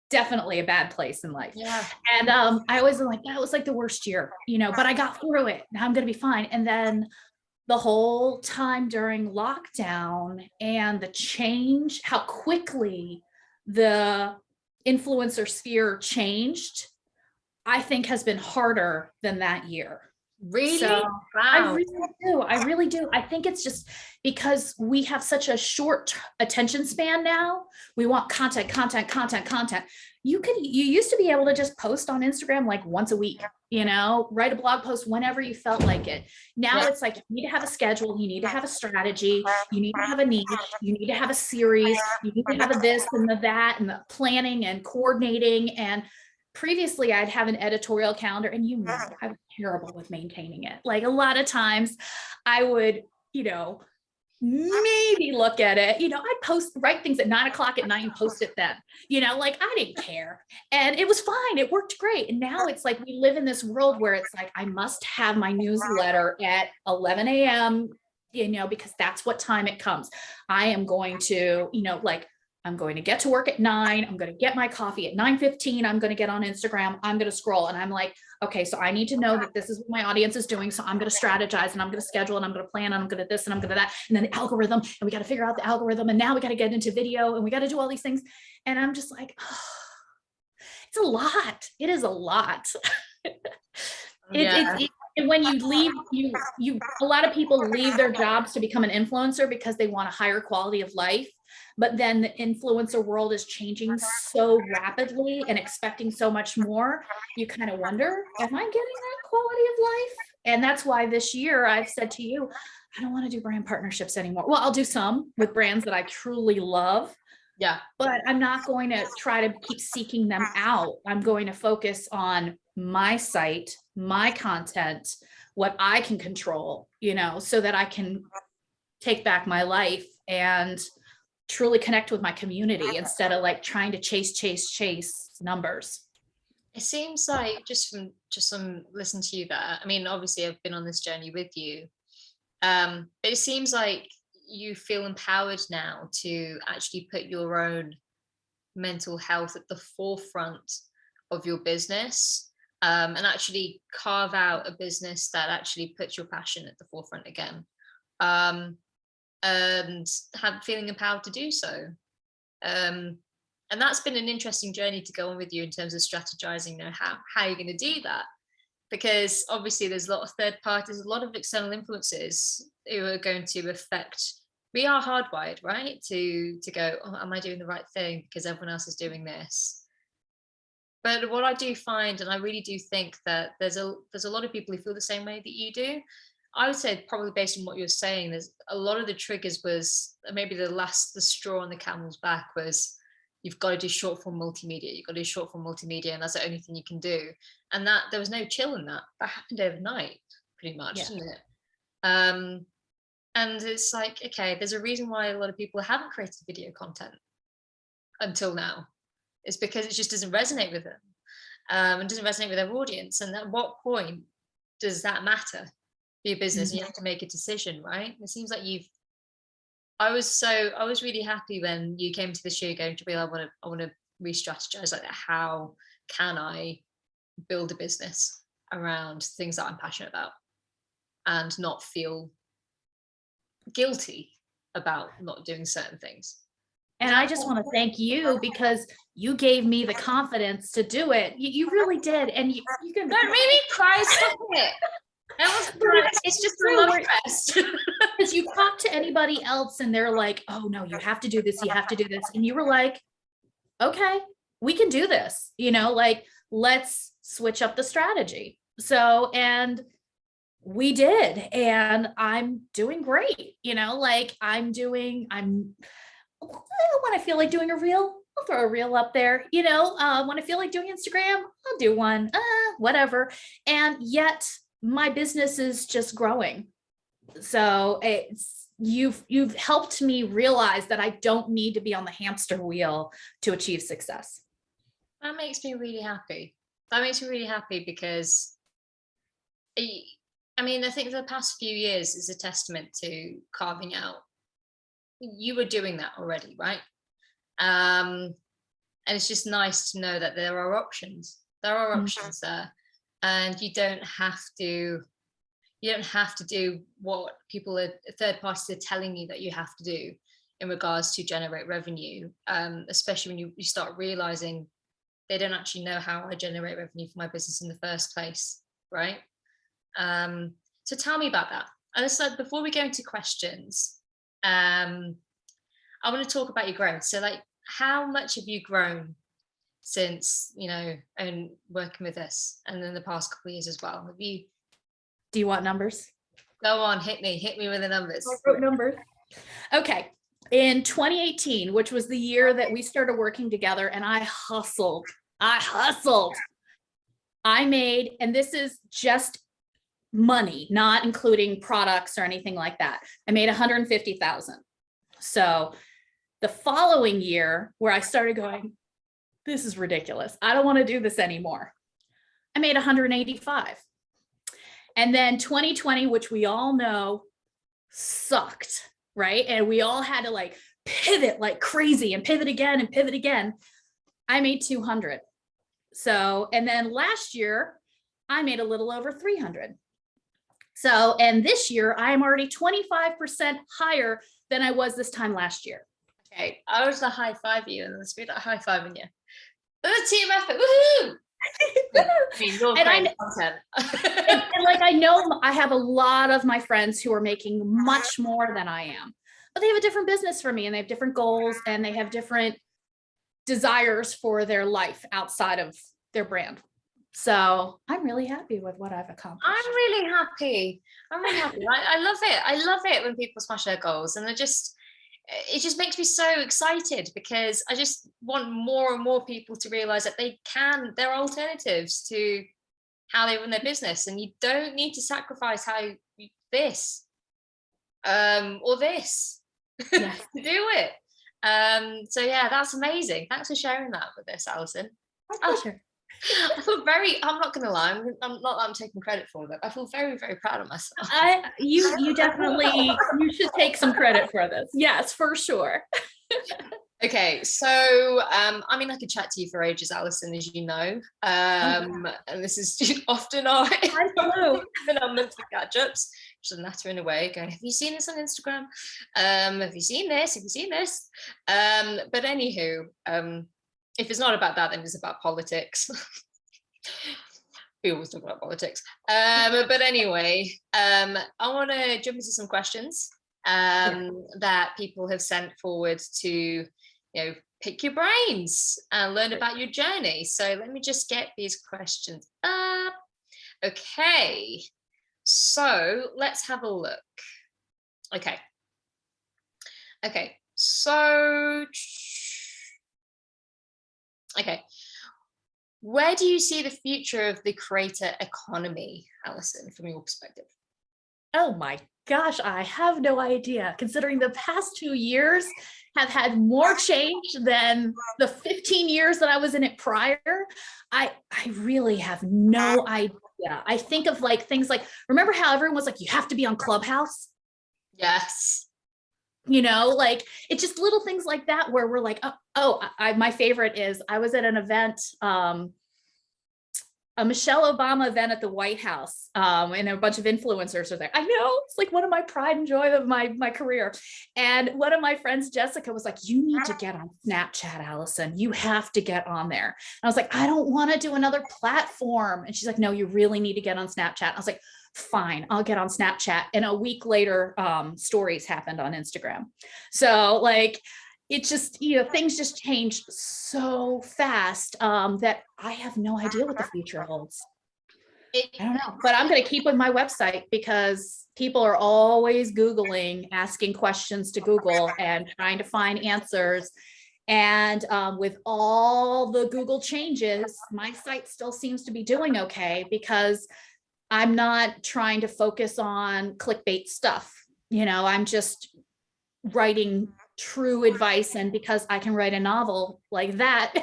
definitely a bad place in life. Yeah. And I was like, that was like the worst year, you know, but I got through it. Now I'm going to be fine. And then the whole time during lockdown and the change, how quickly the influencer sphere changed, I think has been harder than that year. Really? So Wow. I really do. I think it's just because we have such a short attention span now. We want content. You used to be able to just post on Instagram like once a week, write a blog post whenever you felt like it. Now it's like you need to have a schedule, you need to have a strategy, you need to have a niche, you need to have a series, you need to have a this and the that and the planning and coordinating. And previously I'd have an editorial calendar, and I was terrible with maintaining it. Like a lot of times I would, maybe look at it, I'd write things at 9 o'clock at night and post it then, like I didn't care. And it was fine. It worked great. And now it's like we live in this world where it's like, I must have my newsletter at 11 a.m., because that's what time it comes. I am going to, I'm going to get to work at 9. I'm going to get my coffee at 9:15. I'm going to get on Instagram. I'm going to scroll. And I'm like, okay, so I need to know that this is what my audience is doing. So I'm going to strategize, and I'm going to schedule, and I'm going to plan, and I'm going to this, and I'm going to that. And then the algorithm, and we got to figure out the algorithm. And now we got to get into video, and we got to do all these things. And I'm just like, oh, it's a lot. It is a lot. And when you leave, a lot of people leave their jobs to become an influencer because they want a higher quality of life. But then the influencer world is changing so rapidly and expecting so much more. You kind of wonder, am I getting that quality of life? And that's why this year I've said to you, I don't want to do brand partnerships anymore. Well, I'll do some with brands that I truly love. Yeah. But I'm not going to try to keep seeking them out. I'm going to focus on my site, my content, what I can control, so that I can take back my life and truly connect with my community instead of like trying to chase numbers. It seems like just from listening to you there, I mean, obviously I've been on this journey with you. But it seems like you feel empowered now to actually put your own mental health at the forefront of your business, and actually carve out a business that actually puts your passion at the forefront again. And feeling empowered to do so. And that's been an interesting journey to go on with you in terms of strategizing, how you're going to do that. Because obviously there's a lot of third parties, a lot of external influences who are going to affect. We are hardwired, right? To go, oh, am I doing the right thing because everyone else is doing this? But what I do find, and I really do think that there's a lot of people who feel the same way that you do. I would say probably based on what you're saying, there's a lot of the triggers was maybe the straw on the camel's back was you've got to do short form multimedia. You've got to do short form multimedia, and that's the only thing you can do. And that there was no chill in that. That happened overnight, pretty much, didn't it? And it's like, okay, there's a reason why a lot of people haven't created video content until now. It's because it just doesn't resonate with them, and doesn't resonate with their audience. And at what point does that matter for your business? Mm-hmm. You have to make a decision, right? It seems like I was really happy when you came to the show going, Jamila, I want to re-strategize like that. How can I build a business around things that I'm passionate about and not feel guilty about not doing certain things? And I just want to thank you because you gave me the confidence to do it. You really did. And you can don't really cry. Stop it. It's just a love fest. Because you talk to anybody else and they're like, oh no, you have to do this, you have to do this. And you were like, okay, we can do this, like, let's switch up the strategy. So, and we did, and I'm doing great, like when I feel like doing a reel, I'll throw a reel up there, when I feel like doing Instagram, I'll do one, whatever. And yet my business is just growing. So you've helped me realize that I don't need to be on the hamster wheel to achieve success. That makes me really happy. Because I think the past few years is a testament to carving out. You were doing that already, right? And it's just nice to know that there are options. There are options there, and you don't have to do what third parties are telling you that you have to do in regards to generate revenue, especially when you start realizing they don't actually know how I generate revenue for my business in the first place, right? So tell me about that. And so before we go into questions, I want to talk about your growth. So like, how much have you grown since, and working with us, and then the past couple of years as well? Have you? Do you want numbers? Go on, hit me with the numbers. I wrote numbers. Okay. In 2018, which was the year that we started working together, and I hustled. I made, and this is just money, not including products or anything like that. I made 150,000. So the following year, where I started going, this is ridiculous, I don't want to do this anymore, I made 185. And then 2020, which we all know sucked, right? And we all had to like pivot like crazy and pivot again and pivot again. I made 200. So, and then last year I made a little over 300. So, and this year I am already 25% higher than I was this time last year. Okay, I was gonna high five you, and let's be like high fiving you. That's a team effort. Woohoo! I mean, you're great content. and like, I know I have a lot of my friends who are making much more than I am, but they have a different business from me, and they have different goals, and they have different desires for their life outside of their brand. So I'm really happy with what I've accomplished. I'm really happy. I love it. I love it when people smash their goals, and it just makes me so excited, because I just want more and more people to realize that there are alternatives to how they run their business, and you don't need to sacrifice this or this Yeah. to do it. So yeah, that's amazing. Thanks for sharing that with us, Alison. My pleasure. I feel I'm not gonna lie, I'm taking credit for it. I feel very, very proud of myself. You definitely, you should take some credit for this. Yes, for sure. Okay, so I mean, I could chat to you for ages, Alison, as you know. And this is often our monthly catch-ups, just nattering away, going, have you seen this on Instagram? Have you seen this? Have you seen this? But anywho, if it's not about that, then it's about politics. We always talk about politics. But anyway, I want to jump into some questions that people have sent forward to, pick your brains and learn about your journey. So let me just get these questions up. Okay, so let's have a look. Okay, so where do you see the future of the creator economy, Alison, from your perspective? Oh my gosh, I have no idea, considering the past 2 years have had more change than the 15 years that I was in it prior. I really have no idea. I think of like things like, remember how everyone was like, you have to be on Clubhouse? Yes. Like, it's just little things like that where we're like, my favorite is, I was at an event, a Michelle Obama event at the White House, and a bunch of influencers are there. I know, it's like one of my pride and joy of my career. And one of my friends, Jessica, was like, you need to get on Snapchat, Alison. You have to get on there. And I was like, I don't want to do another platform. And she's like, no, you really need to get on Snapchat. I was like, fine, I'll get on Snapchat. And a week later, stories happened on Instagram. So like, it just, things just changed so fast that I have no idea what the future holds. I don't know, but I'm going to keep with my website, because people are always Googling, asking questions to Google and trying to find answers. And with all the Google changes, my site still seems to be doing okay, because I'm not trying to focus on clickbait stuff. I'm just writing true advice, and because I can write a novel like that,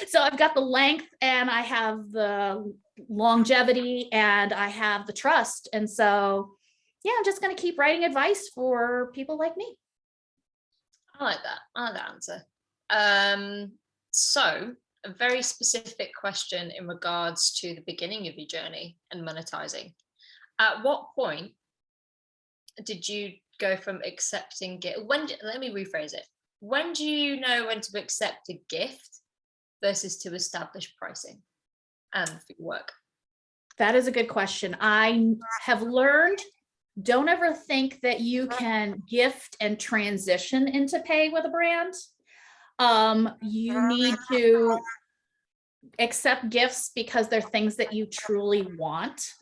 so I've got the length, and I have the longevity, and I have the trust, and so yeah, I'm just going to keep writing advice for people like me. I like that answer. So a very specific question in regards to the beginning of your journey and monetizing. At what point did you go from accepting gift? Let me rephrase it. When do you know when to accept a gift versus to establish pricing for your work? That is a good question. I have learned, don't ever think that you can gift and transition into pay with a brand. You need to accept gifts because they're things that you truly want,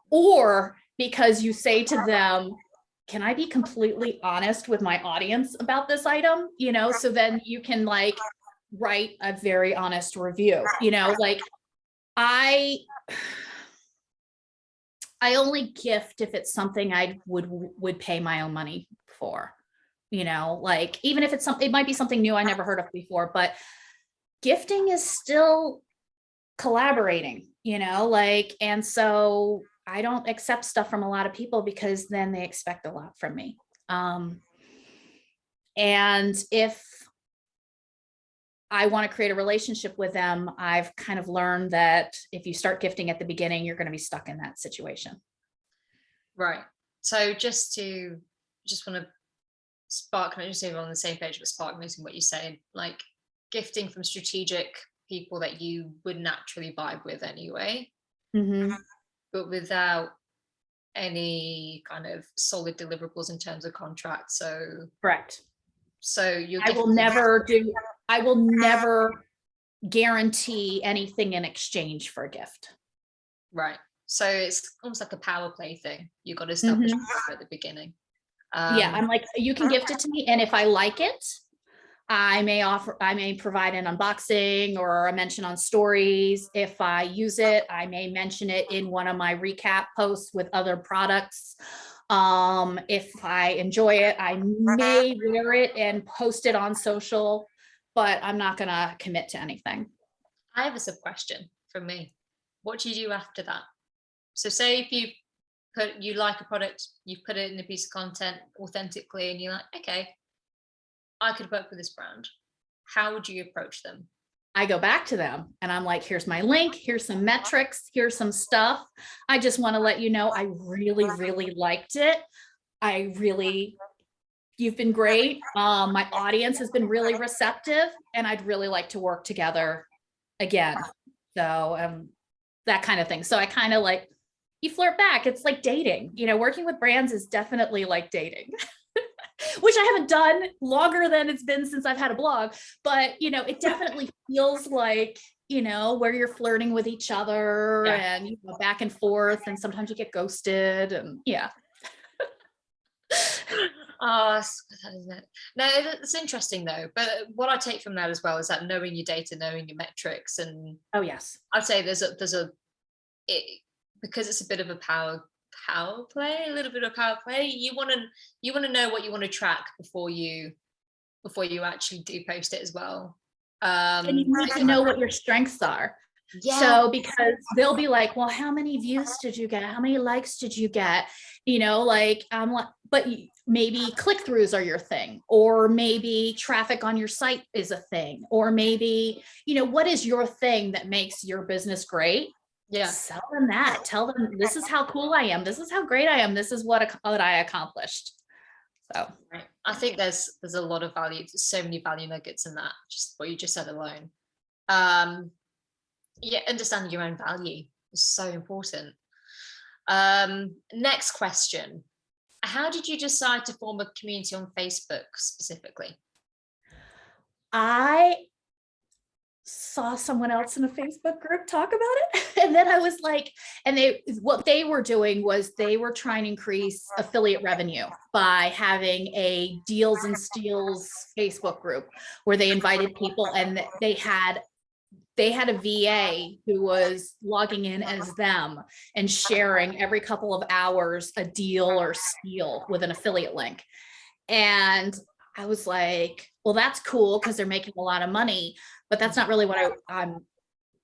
or because you say to them, can I be completely honest with my audience about this item? You know, so then you can like write a very honest review, you know, like I only gift if it's something I would pay my own money for, you know, like even if it's something, it might be something new I never heard of before, but gifting is still collaborating, you know, like, and so I don't accept stuff from a lot of people because then they expect a lot from me. And if I want to create a relationship with them, I've kind of learned that if you start gifting at the beginning, you're going to be stuck in that situation. Right. So just want to spark, can I just say we're on the same page, but spark noting what you say, like gifting from strategic people that you would naturally vibe with anyway, but without any kind of solid deliverables in terms of contracts. So correct. So you're I will never guarantee anything in exchange for a gift. Right. So it's almost like a power play thing. You've got to establish power at the beginning. Yeah, I'm like, you can gift it to me, and if I like it, I may provide an unboxing or a mention on stories. If I use it, I may mention it in one of my recap posts with other products. If I enjoy it, I may wear it and post it on social, but I'm not going to commit to anything. I have a sub question from me. What do you do after that? So say if you like a product, you've put it in a piece of content authentically, and you're like, okay, I could work with this brand. How would you approach them? I go back to them and I'm like, here's my link. Here's some metrics. Here's some stuff. I just want to let you know, I really, really liked it. You've been great. My audience has been really receptive, and I'd really like to work together again. So that kind of thing. So I kind of like, you flirt back. It's like dating, you know, working with brands is definitely like dating. Which I haven't done longer than it's been since I've had a blog, but you know, it definitely feels like, you know, where you're flirting with each other and you go back and forth, and sometimes you get ghosted, and yeah. Oh, isn't it? No, it's interesting though. But what I take from that as well is that knowing your data, knowing your metrics, and oh yes, I'd say because it's a bit of a power play, a little bit of power play. You want to know what you want to track before you actually do post it as well. And you need to know what your strengths are. Yeah. So because they'll be like, well, how many views did you get? How many likes did you get? You know, like I'm like, but maybe click-throughs are your thing, or maybe traffic on your site is a thing, or maybe, you know, what is your thing that makes your business great? Yeah. Sell them that. Tell them this is how cool I am. This is how great I am. This is what I accomplished. So right. I think there's a lot of value. There's so many value nuggets in that. Just what you just said alone. Yeah, understanding your own value is so important. Next question. How did you decide to form a community on Facebook specifically? I saw someone else in a Facebook group talk about it. And then I was like, what they were doing was they were trying to increase affiliate revenue by having a deals and steals Facebook group where they invited people, and they had a VA who was logging in as them and sharing every couple of hours a deal or steal with an affiliate link. And I was like, well, that's cool because they're making a lot of money, but that's not really what I'm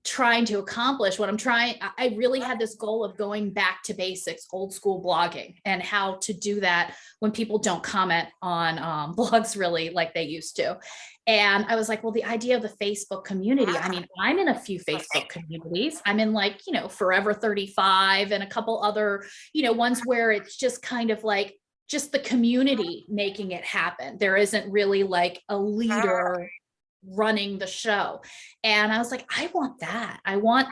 trying to accomplish. I really had this goal of going back to basics, old school blogging, and how to do that when people don't comment on blogs really like they used to. And I was like, well, the idea of the Facebook community, I mean, I'm in a few Facebook communities. I'm in like, you know, Forever 35 and a couple other, you know, ones where it's just kind of like just the community making it happen. There isn't really like a leader running the show. And I was like, I want that. I want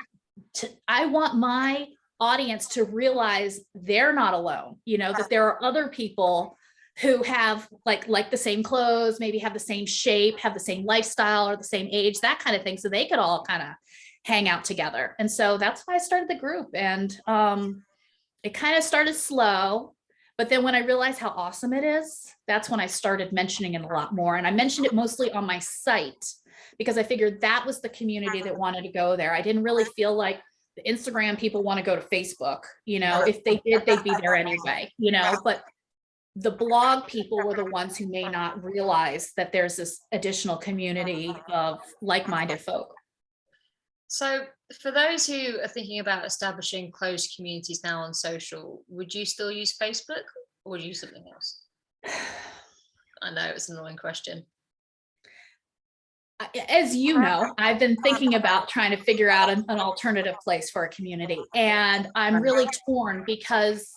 my audience to realize they're not alone, that there are other people who have like the same clothes, maybe have the same shape, have the same lifestyle or the same age, that kind of thing. So they could all kind of hang out together. And so that's why I started the group. And it kind of started slow, but then when I realized how awesome it is, that's when I started mentioning it a lot more. And I mentioned it mostly on my site because I figured that was the community that wanted to go there. I didn't really feel like the Instagram people want to go to Facebook, if they did, they'd be there anyway, but the blog people were the ones who may not realize that there's this additional community of like-minded folk. So for those who are thinking about establishing closed communities now on social, would you still use Facebook or would you use something else? I know it's an annoying question. As you know, I've been thinking about trying to figure out an alternative place for a community. And I'm really torn because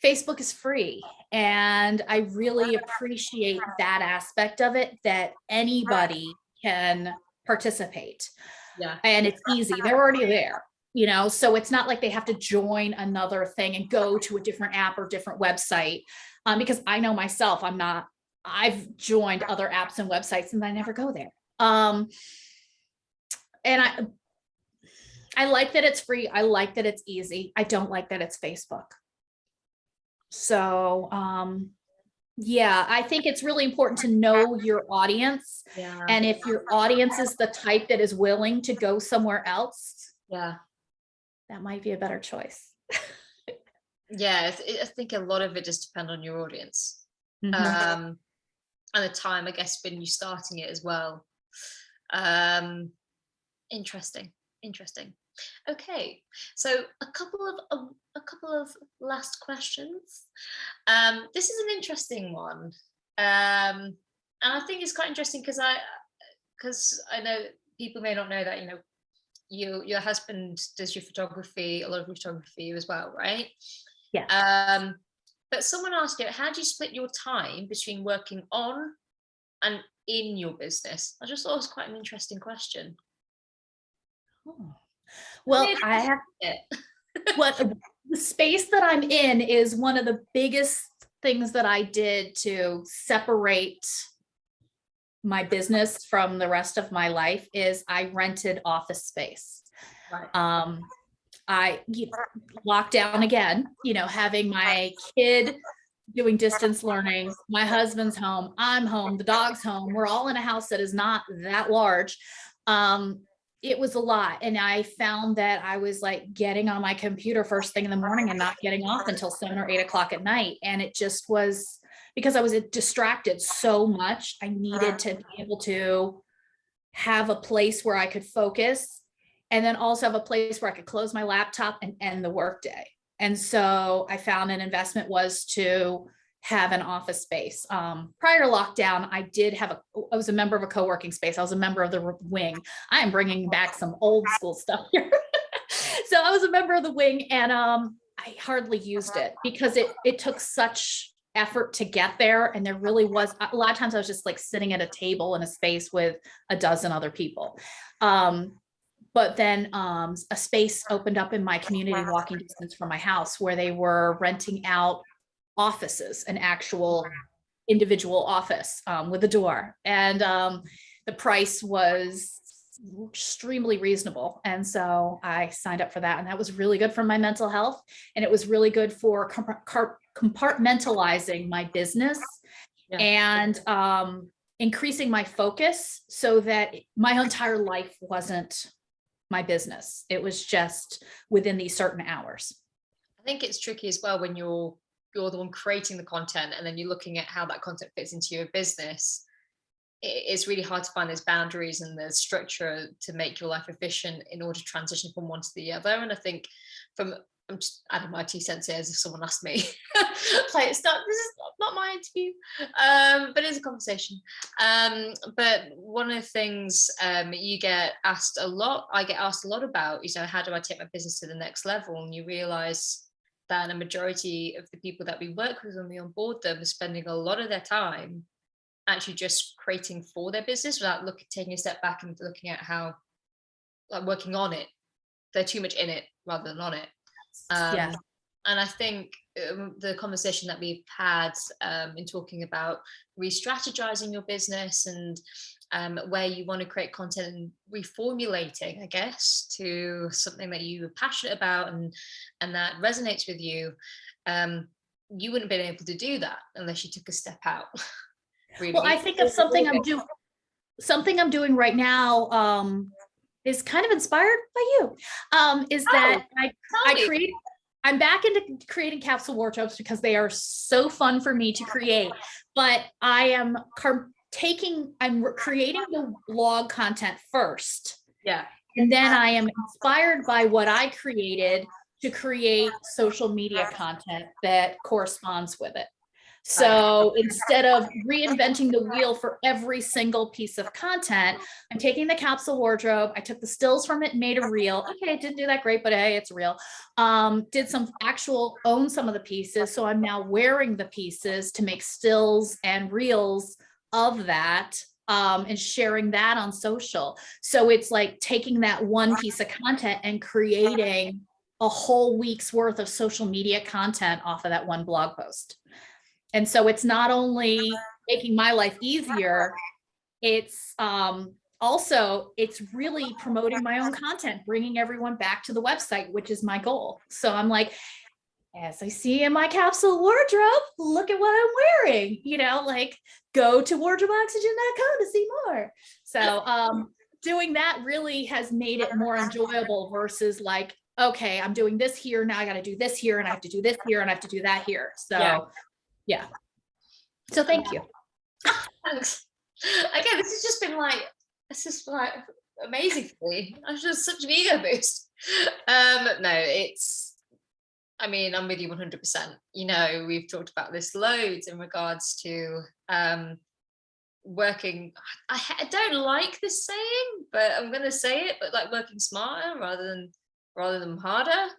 Facebook is free. And I really appreciate that aspect of it, that anybody can participate. Yeah. And it's easy. They're already there, so it's not like they have to join another thing and go to a different app or different website. Because I know myself, I've joined other apps and websites and I never go there. And I like that it's free. I like that it's easy. I don't like that it's Facebook. So, yeah, I think it's really important to know your audience. Yeah. And if your audience is the type that is willing to go somewhere else, yeah, that might be a better choice. Yeah, I think a lot of it just depends on your audience. Mm-hmm. And the time, I guess, when you're starting it as well. Interesting. Okay, so a couple of last questions. This is an interesting one, and I think it's quite interesting because I know people may not know that your husband does your photography, a lot of photography as well, right? Yeah. But someone asked you, how do you split your time between working on and in your business? I just thought it was quite an interesting question. Oh. Well, I have the space that I'm in is one of the biggest things that I did to separate my business from the rest of my life is I rented office space. Right. I locked down again, having my kid doing distance learning, my husband's home, I'm home, the dog's home. We're all in a house that is not that large. It was a lot. And I found that I was like getting on my computer first thing in the morning and not getting off until 7 or 8 o'clock at night. And it just was because I was distracted so much. I needed to be able to have a place where I could focus and then also have a place where I could close my laptop and end the workday. And so I found an investment was to have an office space. Prior to lockdown, I was a member of a co-working space. I was a member of the wing. I am bringing back some old school stuff here. So I was a member of the wing and I hardly used it because it took such effort to get there. And there really was a lot of times I was just like sitting at a table in a space with a dozen other people. But then a space opened up in my community walking distance from my house where they were renting out offices, an actual individual office with a door. And the price was extremely reasonable. And so I signed up for that. And that was really good for my mental health. And it was really good for compartmentalizing my business and increasing my focus so that my entire life wasn't my business. It was just within these certain hours. I think it's tricky as well when you're the one creating the content and then you're looking at how that content fits into your business. It's really hard to find those boundaries and the structure to make your life efficient in order to transition from one to the other. And I think I'm just adding my 2 cents here as if someone asked me. Like, this is not my interview, but it's a conversation. But one of the things you get asked a lot, I get asked a lot about, how do I take my business to the next level? And you realize that a majority of the people that we work with when we onboard them are spending a lot of their time actually just creating for their business without taking a step back and looking at how, like, working on it. They're too much in it rather than on it. Yes. And I think the conversation that we've had in talking about re-strategizing your business and where you want to create content and reformulating, I guess, to something that you are passionate about and that resonates with you, you wouldn't have been able to do that unless you took a step out. Really. Well, I think of something I'm doing right now is kind of inspired by you. Is that I'm back into creating capsule wardrobes because they are so fun for me to create, but I am creating the blog content first. Yeah. And then I am inspired by what I created to create social media content that corresponds with it. So instead of reinventing the wheel for every single piece of content, I'm taking the capsule wardrobe. I took the stills from it and made a reel. Okay, it didn't do that great, but hey, it's real. Did some own some of the pieces. So I'm now wearing the pieces to make stills and reels of that and sharing that on social. So it's like taking that one piece of content and creating a whole week's worth of social media content off of that one blog post. And so it's not only making my life easier, it's also, it's really promoting my own content, bringing everyone back to the website, which is my goal. So I'm like, as I see in my capsule wardrobe, look at what I'm wearing, like go to wardrobeoxygen.com to see more. So doing that really has made it more enjoyable versus like, okay, I'm doing this here. Now I got to do this here and I have to do this here and I have to do that here. So yeah. So thank you. Thanks. Again, this has just been amazing for me. It's just such an ego boost. No, I'm with you 100%. We've talked about this loads in regards to working. I don't like this saying, but I'm going to say it, but like working smarter rather than harder.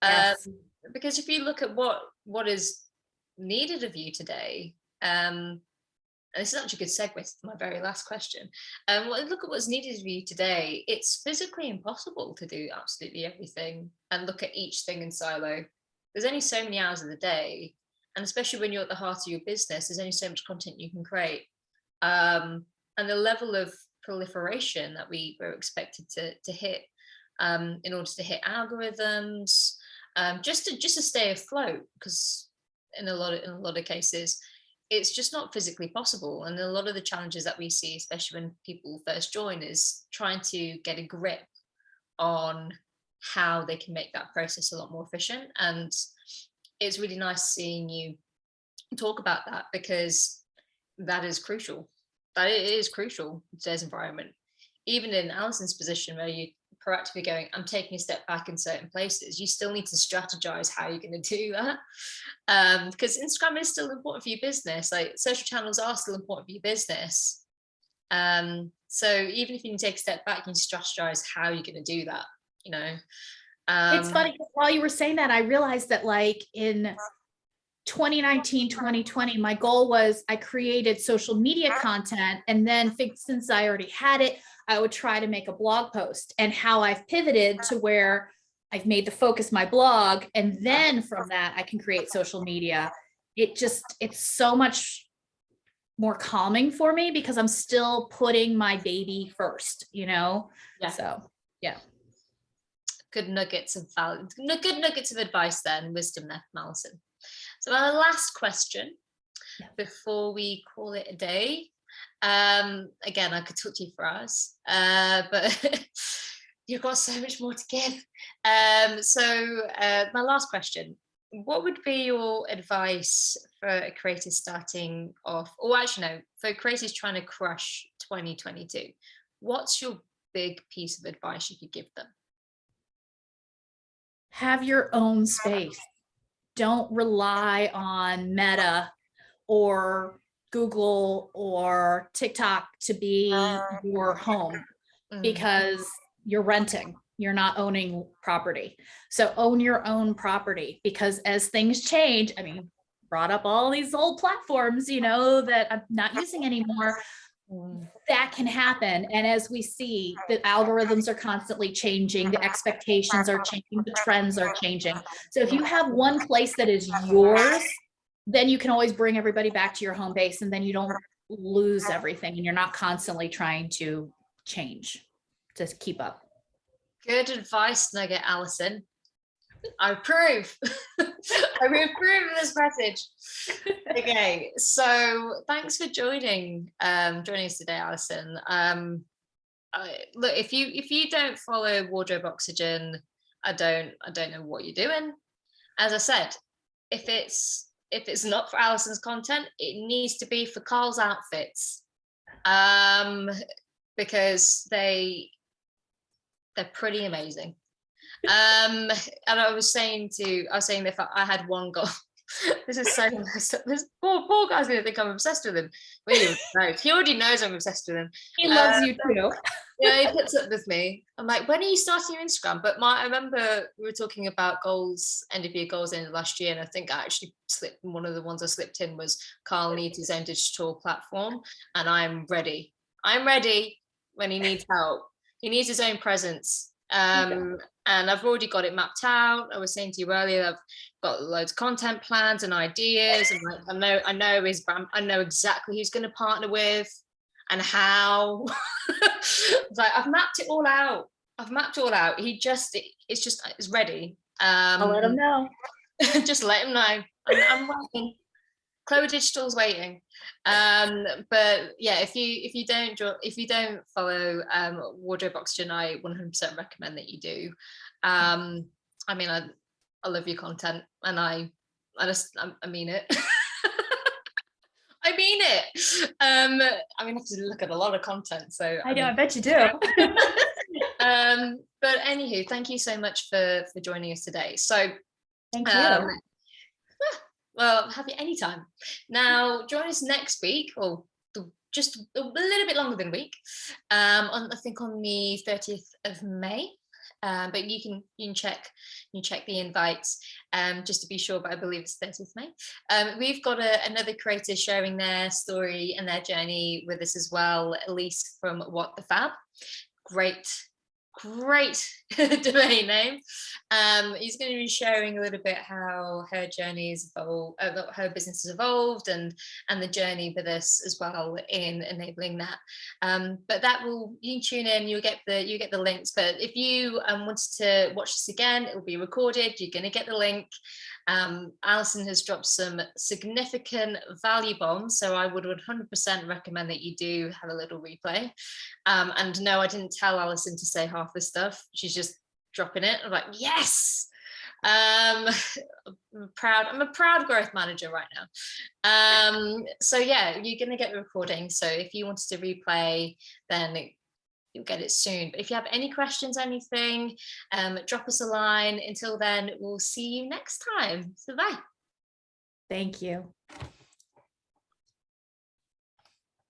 Yes. Because if you look at what is needed of you today, and this is actually a good segue to my very last question. Look at what's needed of you today. It's physically impossible to do absolutely everything and look at each thing in silo. There's only so many hours of the day, and especially when you're at the heart of your business, there's only so much content you can create. And the level of proliferation that we're expected to hit in order to hit algorithms, just to stay afloat, because in a lot of cases it's just not physically possible. And a lot of the challenges that we see, especially when people first join, is trying to get a grip on how they can make that process a lot more efficient. And it's really nice seeing you talk about that, because that is crucial. That it is crucial in today's environment. Even in Alison's position, where you proactively going, I'm taking a step back in certain places, you still need to strategize how you're going to do that, because Instagram is still important for your business. Like, social channels are still important for your business, so even if you can take a step back, you can strategize how you're going to do that. It's funny, while you were saying that, I realized that like in 2019, 2020, my goal was I created social media content, and then since I already had it, I would try to make a blog post. And how I've pivoted to where I've made the focus my blog, and then from that I can create social media. It's so much more calming for me because I'm still putting my baby first, So yeah. Good nuggets of advice then, wisdom there from Alison. So our last question before we call it a day. Again, I could talk to you for hours, but you've got so much more to give. So my last question: what would be your advice for a creator starting off, or actually no, for creators trying to crush 2022? What's your big piece of advice you could give them? Have your own space. Don't rely on Meta or Google or TikTok to be your home, because you're renting, you're not owning property. So own your own property, because as things change, brought up all these old platforms, that I'm not using anymore. that can happen. And as we see, the algorithms are constantly changing, the expectations are changing, the trends are changing. So if you have one place that is yours, then you can always bring everybody back to your home base, and then you don't lose everything, and you're not constantly trying to change to keep up. Good advice, Nugget Alison. I approve. I approve of this message. Okay, so thanks for joining us today, Alison. Look, if you don't follow Wardrobe Oxygen, I don't know what you're doing. As I said, if it's not for Alison's content, it needs to be for Carl's outfits, because they're pretty amazing. And I was saying if I had one goal, this is so this poor guy's gonna think I'm obsessed with him. Really, no, he already knows I'm obsessed with him. He loves you too. Yeah, he puts up with me. I'm like, when are you starting your Instagram? But I remember we were talking about goals, end of year goals in last year, and I think I actually slipped. One of the ones I slipped in was Carl needs his own digital platform, and I'm ready. I'm ready when he needs help. He needs his own presence. And I've already got it mapped out. I was saying to you earlier, I've got loads of content plans and ideas, and like, I know his brand. I know exactly who's going to partner with and how. It's like I've mapped it all out. It's ready. I'll let him know. Just let him know. I'm waiting. ChloeDigital's waiting. But yeah, if you don't follow Wardrobe Oxygen, I 100% recommend that you do. I mean, I love your content, and I mean it. I mean it. I mean, I have to look at a lot of content, so I know. I bet you do. But anywho, thank you so much for joining us today. So thank you. Well, have you anytime. Now, join us next week, or just a little bit longer than a week. I think on the 30th of May. But you can check the invites just to be sure, but I believe it's 30th May. We've got another creator sharing their story and their journey with us as well, Elise from What the Fab. Great domain name. He's going to be sharing a little bit how her journey has evolved, her business has evolved, and the journey with us as well in enabling that. But you can tune in, you get the links. But if you wanted to watch this again, it will be recorded. You're going to get the link. Alison has dropped some significant value bombs, so I would 100% recommend that you do have a little replay. And no, I didn't tell Alison to say half the stuff. She's just dropping it. I'm like, yes. I'm a proud growth manager right now. So yeah, you're going to get the recording. So if you wanted to replay, then you'll get it soon. But if you have any questions, anything, drop us a line. Until then, we'll see you next time. So bye. Thank you.